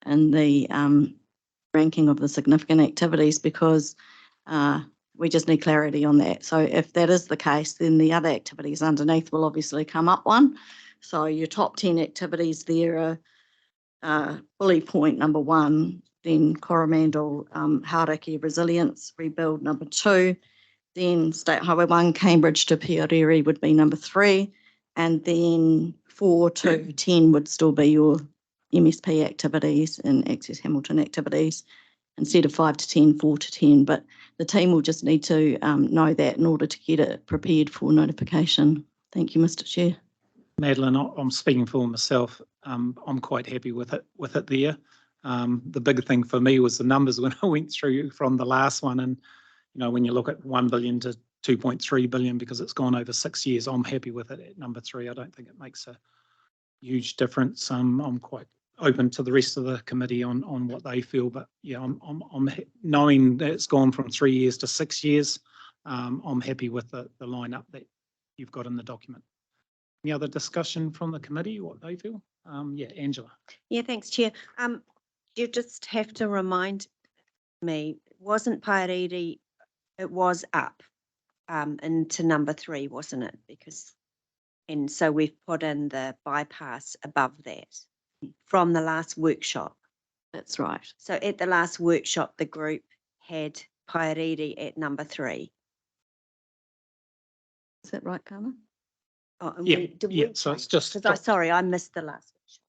and the ranking of the significant activities, because we just need clarity on that. So if that is the case, then the other activities underneath will obviously come up one. So your top 10 activities there are bully point number 1, then Coromandel Karakia Resilience Rebuild number 2, then State Highway 1 Cambridge to Pioreri would be number 3, and then 4 to 10 would still be your MSP activities and Access Hamilton activities, instead of 5 to 10, 4 to 10. But the team will just need to know that in order to get it prepared for notification. Thank you, Mr. Chair. Madeline, I'm speaking for myself. I'm quite happy with it there. The big thing for me was the numbers when I went through from the last one, and when you look at 1 billion to 2.3 billion because it's gone over 6 years, I'm happy with it at number 3. I don't think it makes a huge difference. I'm quite open to the rest of the committee on what they feel, but yeah, I'm knowing that it's gone from 3 years to 6 years. I'm happy with the lineup that you've got in the document. Any other discussion from the committee, what they feel? Yeah, Angela. Yeah, thanks, Chair. You just have to remind me, wasn't Pairiri, it was up into number 3, wasn't it? And so we've put in the bypass above that from the last workshop. That's right. So at the last workshop, the group had Pairiri at number 3. Is that right, Carmen? Oh, and Yeah, so it's just. Sorry, I missed the last workshop.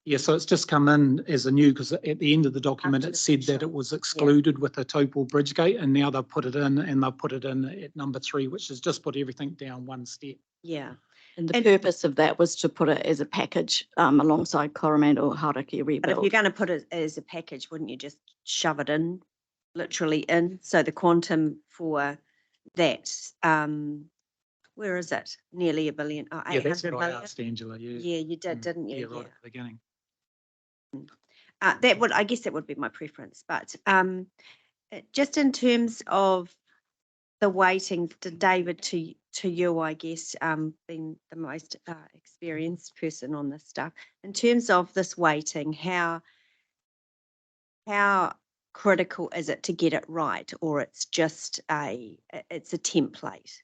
Yeah, so it's just come in as a new, because at the end of the document, it said that it was excluded with the Topol bridge gate, and now they've put it in, and they've put it in at number 3, which has just put everything down one step. Yeah. And the purpose of that was to put it as a package alongside Coromandel Karakia Rebuild. But if you're going to put it as a package, wouldn't you just shove it in, literally in? So the quantum for that, where is it? Nearly $1 billion. Oh, Yeah, that's 800 what I million. asked Angela. Yeah, Yeah, you did, didn't you? Yeah, right at the beginning. I guess that would be my preference, but just in terms of the weighting, to David, to you, I guess, being the most experienced person on this stuff, in terms of this weighting, how critical is it to get it right, or it's just it's a template?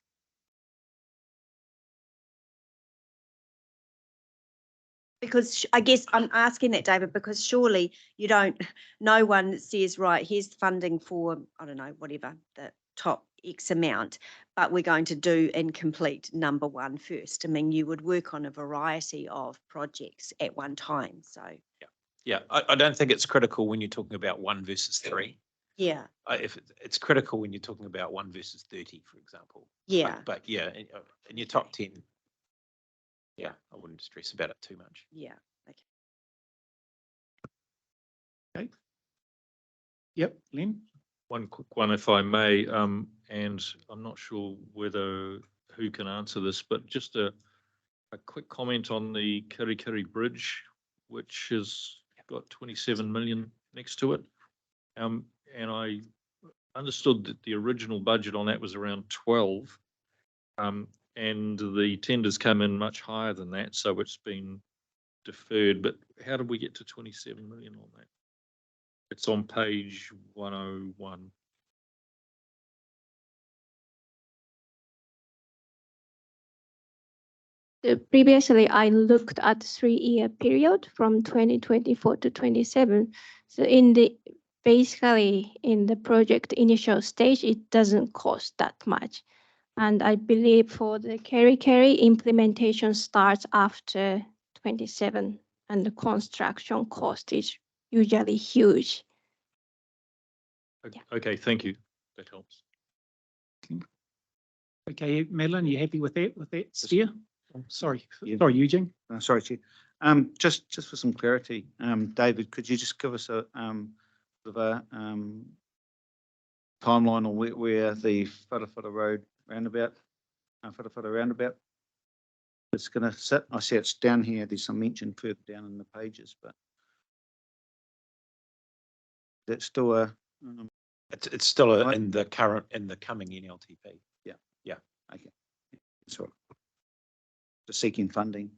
Because I guess I'm asking that, David, because surely no one says, right, here's funding for, I don't know, whatever, the top X amount, but we're going to do and complete number one first. I mean, you would work on a variety of projects at one time, so. Yeah, I don't think it's critical when you're talking about 1 versus 3. Yeah, If it's critical when you're talking about 1 versus 30, for example. yeah, But yeah, in your top 10, yeah, I wouldn't stress about it too much. yeah. Okay. Okay. Yep, Len? One quick one, if I may, and I'm not sure who can answer this, but just a quick comment on the Karakia Bridge, which has got 27 million next to it. And I understood that the original budget on that was around 12. And the tenders come in much higher than that, so it's been deferred. But how did we get to 27 million on that? It's on page 101. Previously, I looked at 3-year period from 2024 to 27. So basically in the project initial stage, it doesn't cost that much. And I believe for the Karakia implementation starts after 27, and the construction cost is usually huge. Okay, thank you. That helps. Okay, Madeline, you happy with that steer? Sorry, Yeah. sorry, Eugene. Sorry, Chair. Just for some clarity, David, could you just give us a sort of a timeline on where the Wharawhara Road roundabout, it's going to sit? I see it's down here. There's some mention further down in the pages, but that's still a. It's still in the coming NLTP. Yeah. Yeah. Okay. Sorry. Just seeking funding.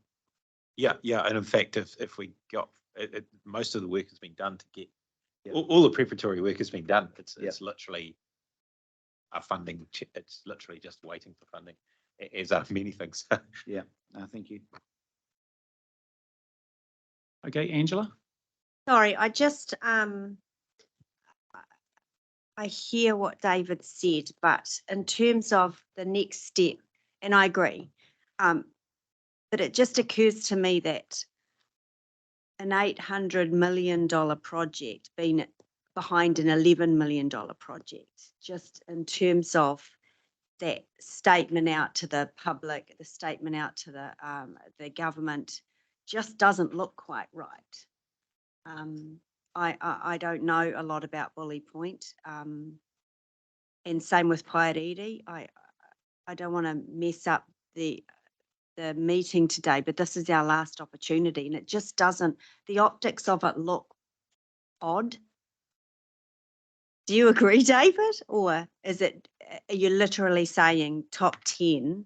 Yeah, and in fact, if we got most of the work has been done to get all the preparatory work has been done. It's literally a funding. It's literally just waiting for funding, as are many things. Yeah. Thank you. Okay, Angela. Sorry, I just, I hear what David said, but in terms of the next step, and I agree, but it just occurs to me that an $800 million project being behind an $11 million project, just in terms of that statement out to the public, the statement out to the government, just doesn't look quite right. I don't know a lot about Bully Point, and same with Pairiri. I don't want to mess up the meeting today, but this is our last opportunity, and it just doesn't. The optics of it look odd. Do you agree, David, or are you literally saying top 10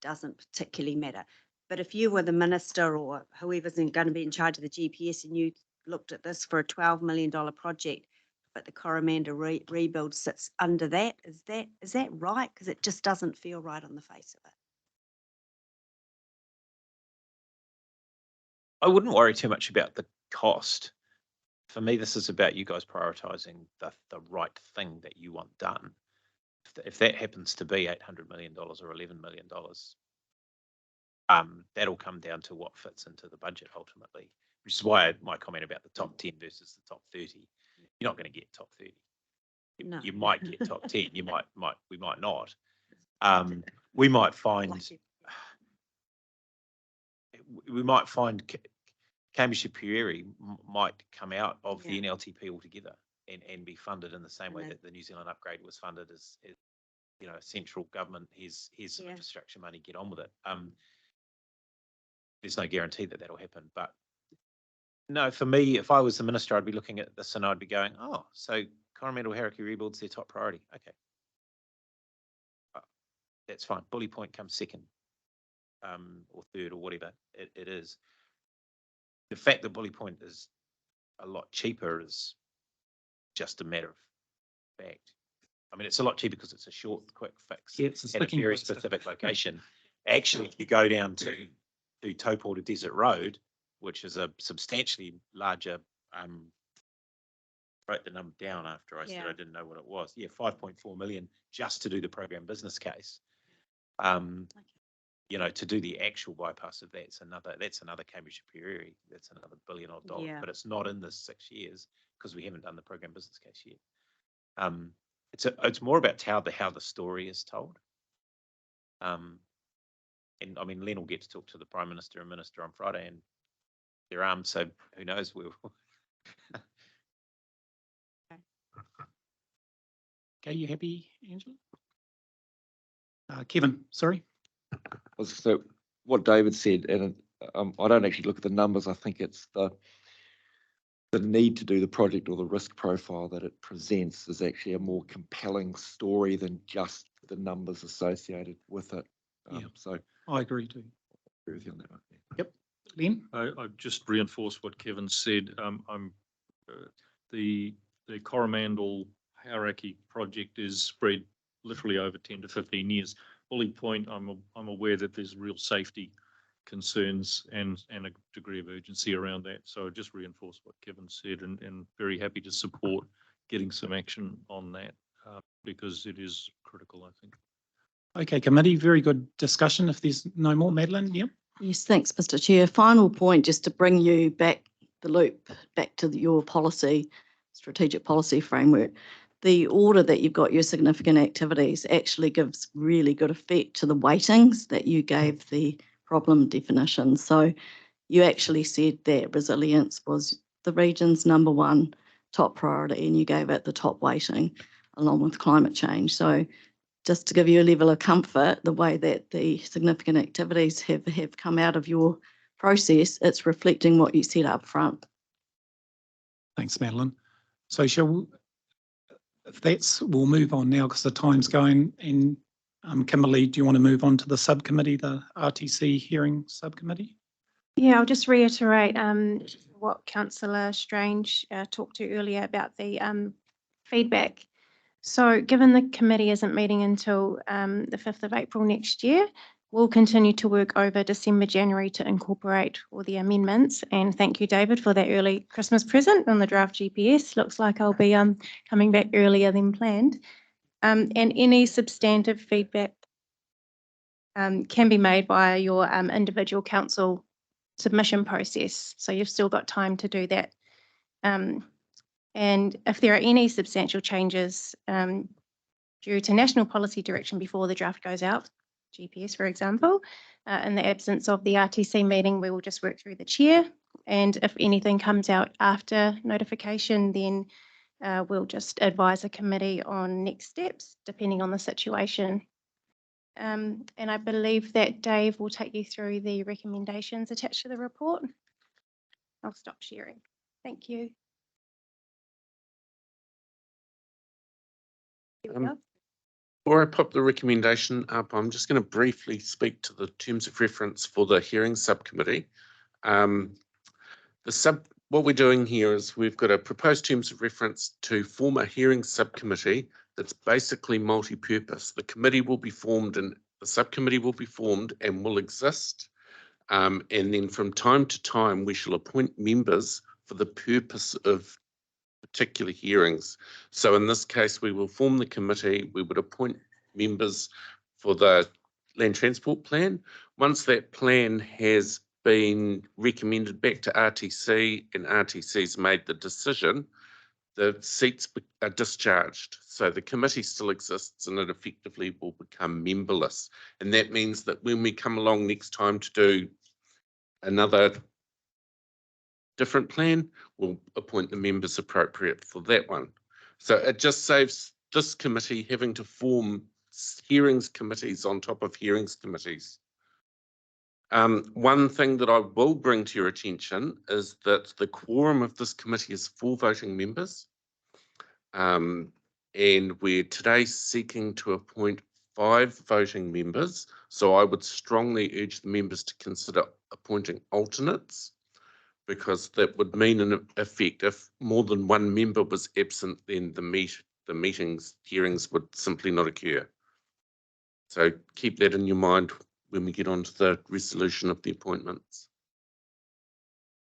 doesn't particularly matter? But if you were the minister or whoever's going to be in charge of the GPS and you looked at this for a $12 million project, but the Coromandel rebuild sits under that, is that right? Because it just doesn't feel right on the face of it. I wouldn't worry too much about the cost. For me, this is about you guys prioritizing the right thing that you want done. If that happens to be $800 million or $11 million, that'll come down to what fits into the budget ultimately, which is why my comment about the top 10 versus the top 30. You're not going to get top 30. No. You might get top 10. We might not. We might find Cambridgeshire Periri might come out of the NLTP altogether and be funded in the same way that the New Zealand upgrade was funded as central government. Here's some infrastructure money, get on with it. There's no guarantee that that'll happen, but no, for me, if I was the minister, I'd be looking at this and I'd be going, oh, so Coromandel Karakia rebuild's their top priority. Okay. That's fine. Bully Point comes second, or third, or whatever it is. The fact that Bully Point is a lot cheaper is just a matter of fact. I mean, it's a lot cheaper because it's a short, quick fix Yeah, it's a at a sticking very poster. specific location. Actually, if you go down to Taupo to Desert Road, which is a substantially larger, wrote the number down after I said I didn't know what it was. Yeah, 5.4 million just to do the program business case. You know, to do the actual bypass of that's another Cambridge Superior, that's another $1 billion odd dollars, but it's not in this 6 years because we haven't done the program business case yet. It's more about how the story is told. And I mean, Len will get to talk to the Prime Minister and Minister on Friday, and they're armed, so who knows? Okay, you happy, Angela? Kevin, sorry. So what David said, and I don't actually look at the numbers. I think it's the need to do the project or the risk profile that it presents is actually a more compelling story than just the numbers associated with it. So I agree too. Agree with you on that one. Yep. Len? I just reinforce what Kevin said. The Coromandel Karakia project is spread literally over 10 to 15 years. Bully Point, I'm aware that there's real safety concerns and a degree of urgency around that. So I just reinforce what Kevin said and very happy to support getting some action on that because it is critical, I think. Okay, committee, very good discussion. If there's no more, Madeline, yeah. Yes, thanks, Mr. Chair. Final point, just to bring you back the loop, back to your policy, strategic policy framework. The order that you've got your significant activities actually gives really good effect to the weightings that you gave the problem definition. So you actually said that resilience was the region's #1 top priority, and you gave it the top weighting along with climate change. So just to give you a level of comfort, the way that the significant activities have come out of your process, it's reflecting what you said up front. Thanks, Madeline. So we'll move on now because the time's going. And Kimberly, do you want to move on to the subcommittee, the RTC hearing subcommittee? Yeah, I'll just reiterate what Councillor Strange talked to earlier about the feedback. So given the committee isn't meeting until the 5th of April next year, we'll continue to work over December, January to incorporate all the amendments. And thank you, David, for that early Christmas present on the draft GPS. Looks like I'll be coming back earlier than planned. And any substantive feedback can be made via your individual council submission process. So you've still got time to do that. And if there are any substantial changes due to national policy direction before the draft goes out, GPS, for example, in the absence of the RTC meeting, we will just work through the chair. And if anything comes out after notification, then we'll just advise the committee on next steps, depending on the situation. And I believe that Dave will take you through the recommendations attached to the report. I'll stop sharing. Thank you. Before I pop the recommendation up, I'm just going to briefly speak to the terms of reference for the hearing subcommittee. What we're doing here is we've got a proposed terms of reference to form a hearing subcommittee that's basically multi-purpose. The committee will be formed and the subcommittee will be formed and will exist. And then from time to time, we shall appoint members for the purpose of particular hearings. So in this case, we will form the committee, we would appoint members for the land transport plan. Once that plan has been recommended back to RTC and RTC's made the decision, the seats are discharged. So the committee still exists and it effectively will become memberless. And that means that when we come along next time to do another different plan, we'll appoint the members appropriate for that one. So it just saves this committee having to form hearings committees on top of hearings committees. One thing that I will bring to your attention is that the quorum of this committee is 4 voting members. And we're today seeking to appoint 5 voting members. So I would strongly urge the members to consider appointing alternates. because that would mean in effect, if more than one member was absent, then the hearings would simply not occur. So keep that in your mind when we get on to the resolution of the appointments.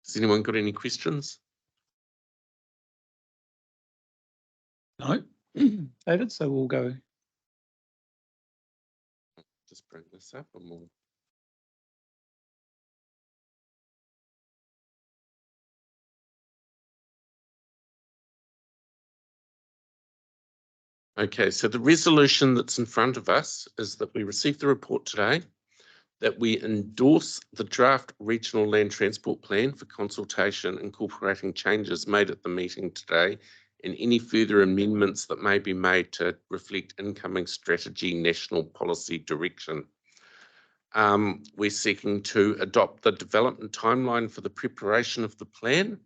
Has anyone got any questions? No, David, so we'll go. Just bring this up and we'll. Okay, so the resolution that's in front of us is that we received the report today, that we endorse the draft regional land transport plan for consultation, incorporating changes made at the meeting today and any further amendments that may be made to reflect incoming strategy national policy direction. We're seeking to adopt the development timeline for the preparation of the plan.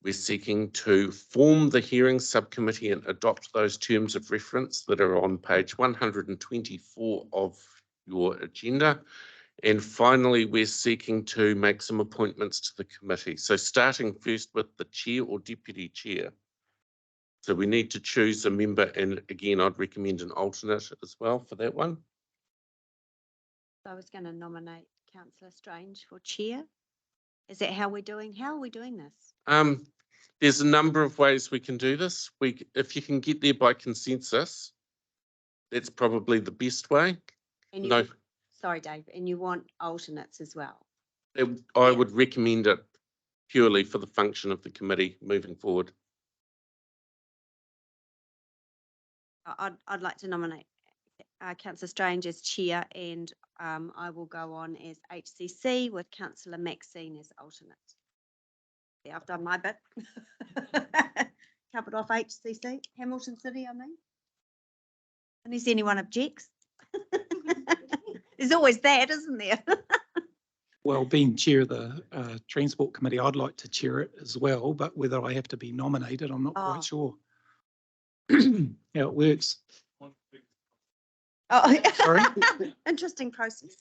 We're seeking to form the hearing subcommittee and adopt those terms of reference that are on page 124 of your agenda. And finally, we're seeking to make some appointments to the committee. So starting first with the chair or deputy chair. So we need to choose a member, and again, I'd recommend an alternate as well for that one. I was going to nominate Councillor Strange for chair. Is that how we're doing? How are we doing this? There's a number of ways we can do this. If you can get there by consensus, that's probably the best way. And you, No, sorry, Dave, and you want alternates as well? I would recommend it purely for the function of the committee moving forward. I'd like to nominate Councillor Strange as chair, and I will go on as HCC with Councillor Maxine as alternate. Yeah, I've done my bit. Covered off HCC, Hamilton City, I mean. Unless anyone objects. There's always that, isn't there? Well, being chair of the Transport Committee, I'd like to chair it as well, but whether I have to be nominated, I'm not quite sure. How it works. Oh, Sorry? interesting process.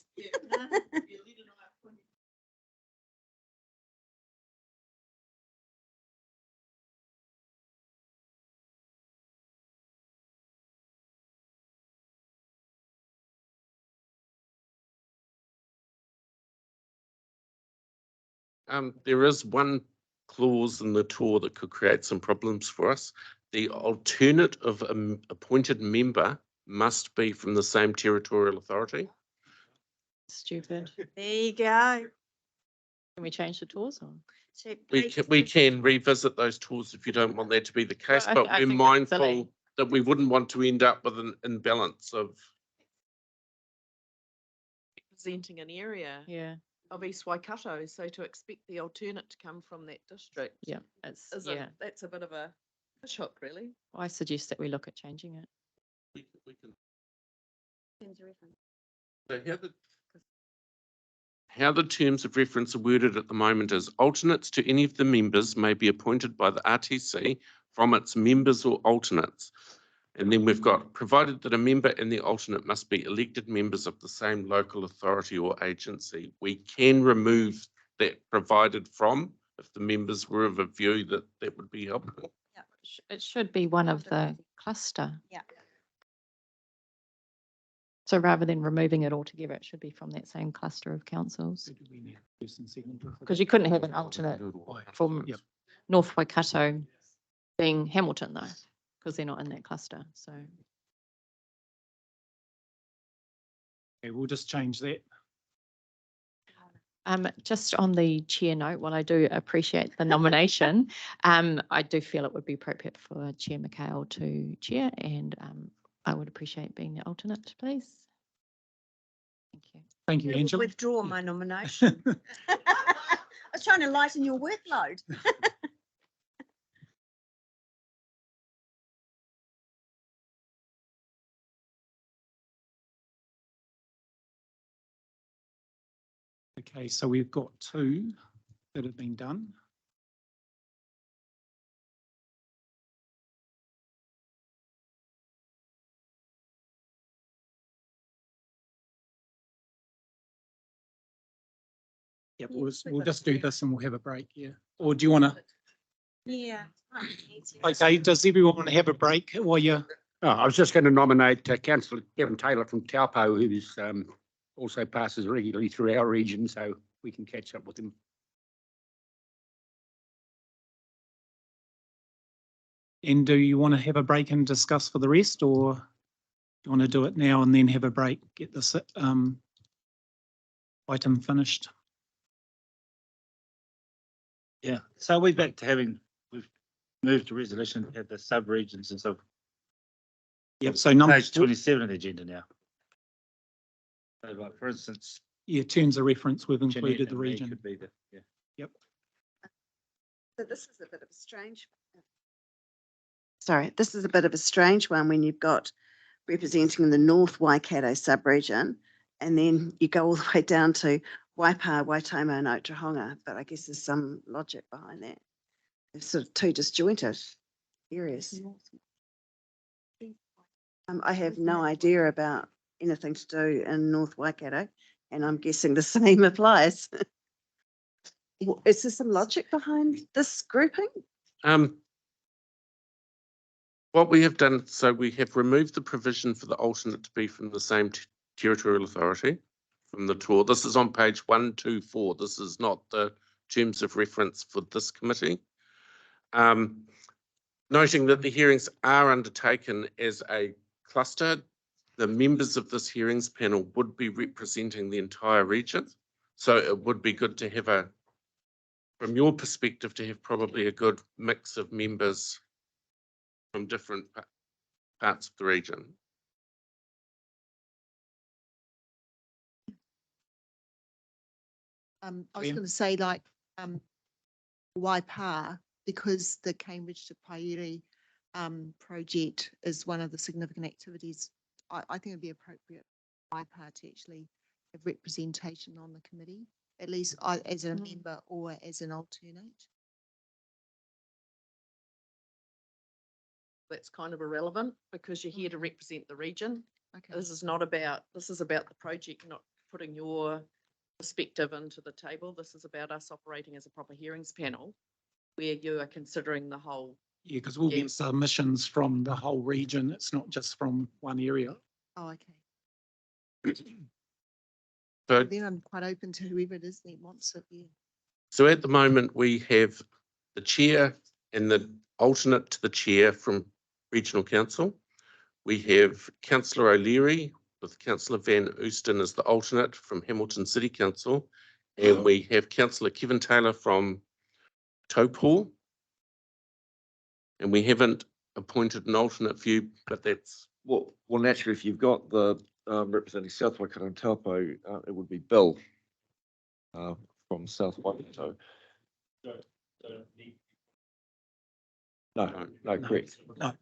There is one clause in the tour that could create some problems for us. The alternate of an appointed member must be from the same territorial authority. Stupid. There you go. Can we change the tours or? We can revisit those tours if you don't want that to be the case, Well, but I we're think that's silly. mindful that we wouldn't want to end up with an imbalance of. Representing an area. Yeah. Of East Waikato, so to expect the alternate to come from that district. Yeah, it's, That's a bit of a shock, really. I suggest that we look at changing it. We can. So how the terms of reference are worded at the moment is alternates to any of the members may be appointed by the RTC from its members or alternates. And then we've got, provided that a member and the alternate must be elected members of the same local authority or agency. We can remove that provided from if the members were of a view that that would be helpful. Yeah. It should be one of the cluster. Yeah. So rather than removing it altogether, it should be from that same cluster of councils. Because you couldn't have an alternate from North Waikato being Hamilton though, because they're not in that cluster, so. Okay, we'll just change that. Just on the chair note, while I do appreciate the nomination, I do feel it would be appropriate for Chair McHale to chair, and I would appreciate being the alternate, please. Thank you. Thank you, Angela. Withdraw my nomination. I was trying to lighten your workload. Okay, so we've got two that have been done. Yep, we'll just do this and we'll have a break, yeah. Or do you want to? Yeah. Okay, does everyone want to have a break while you're? Oh, I was just going to nominate Councillor Kevin Taylor from Taupo, who's also passes regularly through our region, so we can catch up with him. And do you want to have a break and discuss for the rest, or do you want to do it now and then have a break, get this item finished? Yeah, so we're back to we've moved to resolution at the sub-regions and so. Yep, so number page 27 of the agenda now. So like, for instance. Yeah, terms of reference, we've Jeanette included the and me region. could be the, yeah. Yep. So this is a bit of a strange. Sorry, this is a bit of a strange one when you've got representing the North Waikato sub-region, and then you go all the way down to Waipa, Waitomo and Otahonga, but I guess there's some logic behind that. They're sort of two disjointed areas. I have no idea about anything to do in North Waikato, and I'm guessing the same applies. Is there some logic behind this grouping? What we have done, so we have removed the provision for the alternate to be from the same territorial authority from the tour. This is on page 124. This is not the terms of reference for this committee. Noting that the hearings are undertaken as a cluster, the members of this hearings panel would be representing the entire region. So it would be good to have from your perspective, to have probably a good mix of members from different parts of the region. I was going to say Waipa, because the Cambridge to Pairi project is one of the significant activities. I think it'd be appropriate for Waipa to actually have representation on the committee, at least as a member or as an alternate. That's kind of irrelevant because you're here to represent the region. Okay. This is about the project, not putting your perspective into the table. This is about us operating as a proper hearings panel where you are considering the whole. Yeah, because we'll get submissions from the whole region. It's not just from one area. Oh, okay. So Then I'm quite open to whoever it is that wants it. Yeah. So at the moment, we have the chair and the alternate to the chair from Regional Council. We have Councillor O'Leary with Councillor Van Oosten as the alternate from Hamilton City Council. And we have Councillor Kevin Taylor from Taupo. And we haven't appointed an alternate for you, but that's... Well, naturally, if you've got the representing South Waikato and Taupo, it would be Bill from South Waikato. No, correct. No.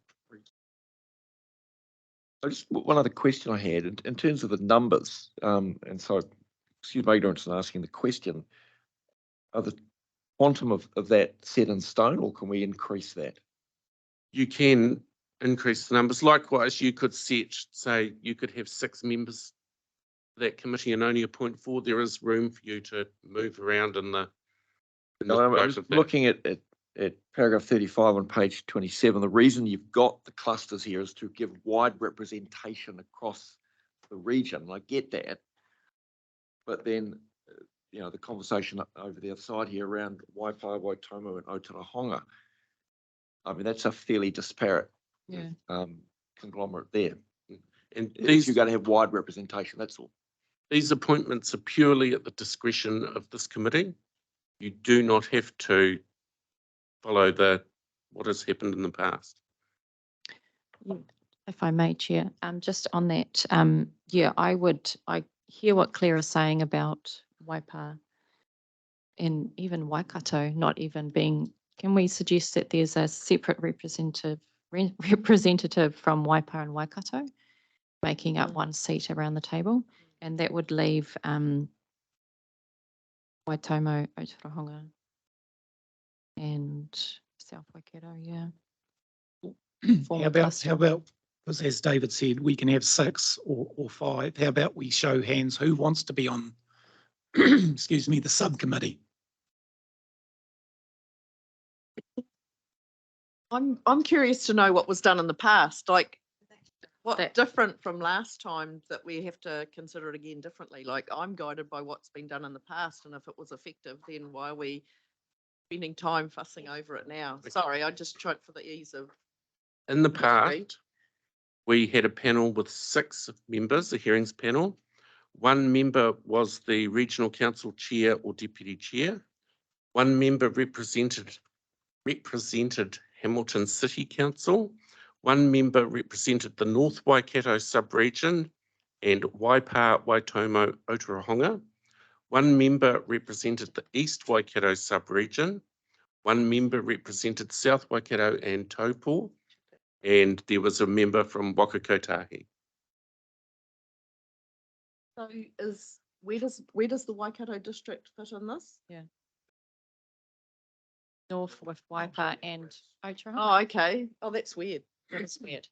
Just one other question I had in terms of the numbers, and so excuse my ignorance in asking the question, are the quantum of that set in stone, or can we increase that? You can increase the numbers. Likewise, you could say you could have 6 members of that committee and only appoint 4. There is room for you to move around in the I'm just looking at paragraph 35 on page 27. The reason you've got the clusters here is to give wide representation across the region. I get that. But then, the conversation over the other side here around Waipa, Waitomo and Otahonga, I mean, that's a fairly disparate conglomerate there. And you're going to have wide representation, that's all. These appointments are purely at the discretion of this committee. You do not have to follow what has happened in the past. If I may, Chair, just on that, I hear what Claire is saying about Waipa and even Waikato not even being, can we suggest that there's a separate representative from Waipa and Waikato making up one seat around the table, and that would leave Waitomo, Otahonga and South Waikato, yeah. How about, because as David said, we can have 6 or 5. How about we show hands who wants to be on excuse me, the subcommittee. I'm curious to know what was done in the past, like what different from last time that we have to consider it again differently. Like I'm guided by what's been done in the past, and if it was effective, then why are we spending time fussing over it now? Sorry, I just tried for the ease of. In the past, we had a panel with 6 members, a hearings panel. 1 member was the regional council chair or deputy chair. 1 member represented Hamilton City Council. 1 member represented the North Waikato sub-region and Waipa, Waitomo, Otorohanga. 1 member represented the East Waikato sub-region. 1 member represented South Waikato and Taupo. And there was a member from Waka Kotahi. So where does the Waikato district fit in this? Yeah. North with Waipa and Otorohanga. Oh, okay. Oh, that's weird. That is weird.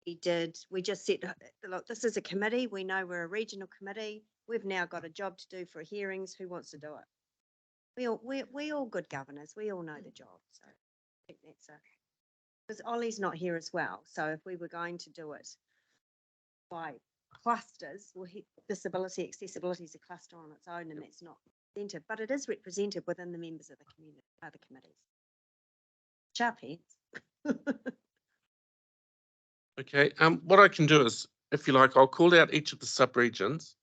We just said, look, this is a committee. We know we're a regional committee. We've now got a job to do for hearings. Who wants to do it? We all good governors. We all know the job. So I think that's because Ollie's not here as well. So if we were going to do it by clusters, well, disability accessibility is a cluster on its own, and that's not represented, but it is represented within the members of the community, other committees. Sharp heads. Okay, what I can do is, if you like, I'll call out each of the sub-regions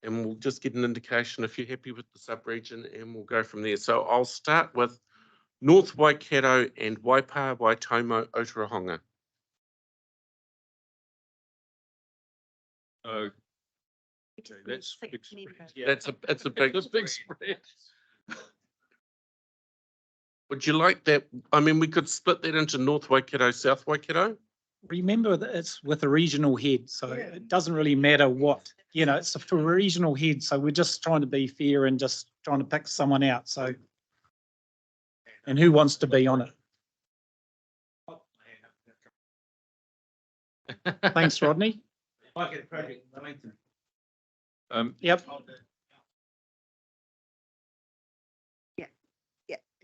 and we'll just get an indication if you're happy with the sub-region and we'll go from there. So I'll start with North Waikato and Waipa, Waitomo, Otorohanga. Okay, that's big spread. Yeah, it's a big spread. Would you like that? I mean, we could split that into North Waikato, South Waikato. Remember that it's with a regional head, so it doesn't really matter what, it's for a regional head. So we're just trying to be fair and just trying to pick someone out. So, and who wants to be on it? Thanks, Rodney. Yep.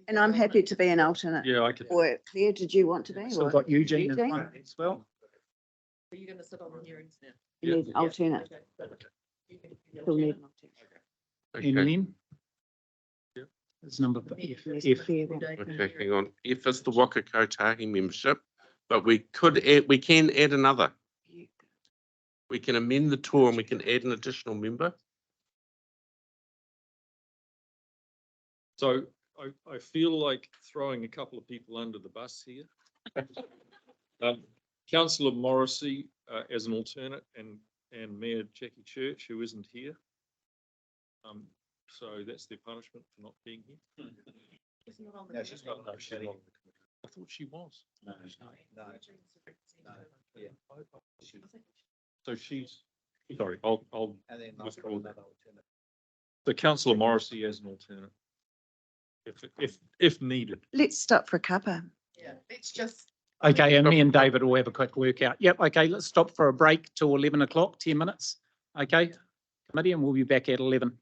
And I'm happy to be an alternate. Yeah, I could. Or Claire, did you want to be? Still or got Eugene in Eugene? front as well. Are you going to sit on the hearings now? You need an alternate. Still need an alternate. And then it's number F. Okay, hang on. F is the Waka Kotahi membership, but we can add another. We can amend the tour and we can add an additional member. So I feel like throwing a couple of people under the bus here. Councillor Morrissey as an alternate and Mayor Jackie Church, who isn't here. So that's their punishment for not being here. No, she's not. No, she's not. I thought she was. No. Yeah. So she's, sorry, I'll withdraw that. So Councillor Morrissey as an alternate. If needed. Let's stop for a cuppa. Yeah, it's just. Okay, and me and David will have a quick workout. Yep, okay, let's stop for a break till 11 o'clock, 10 minutes. Okay, committee, and we'll be back at 11.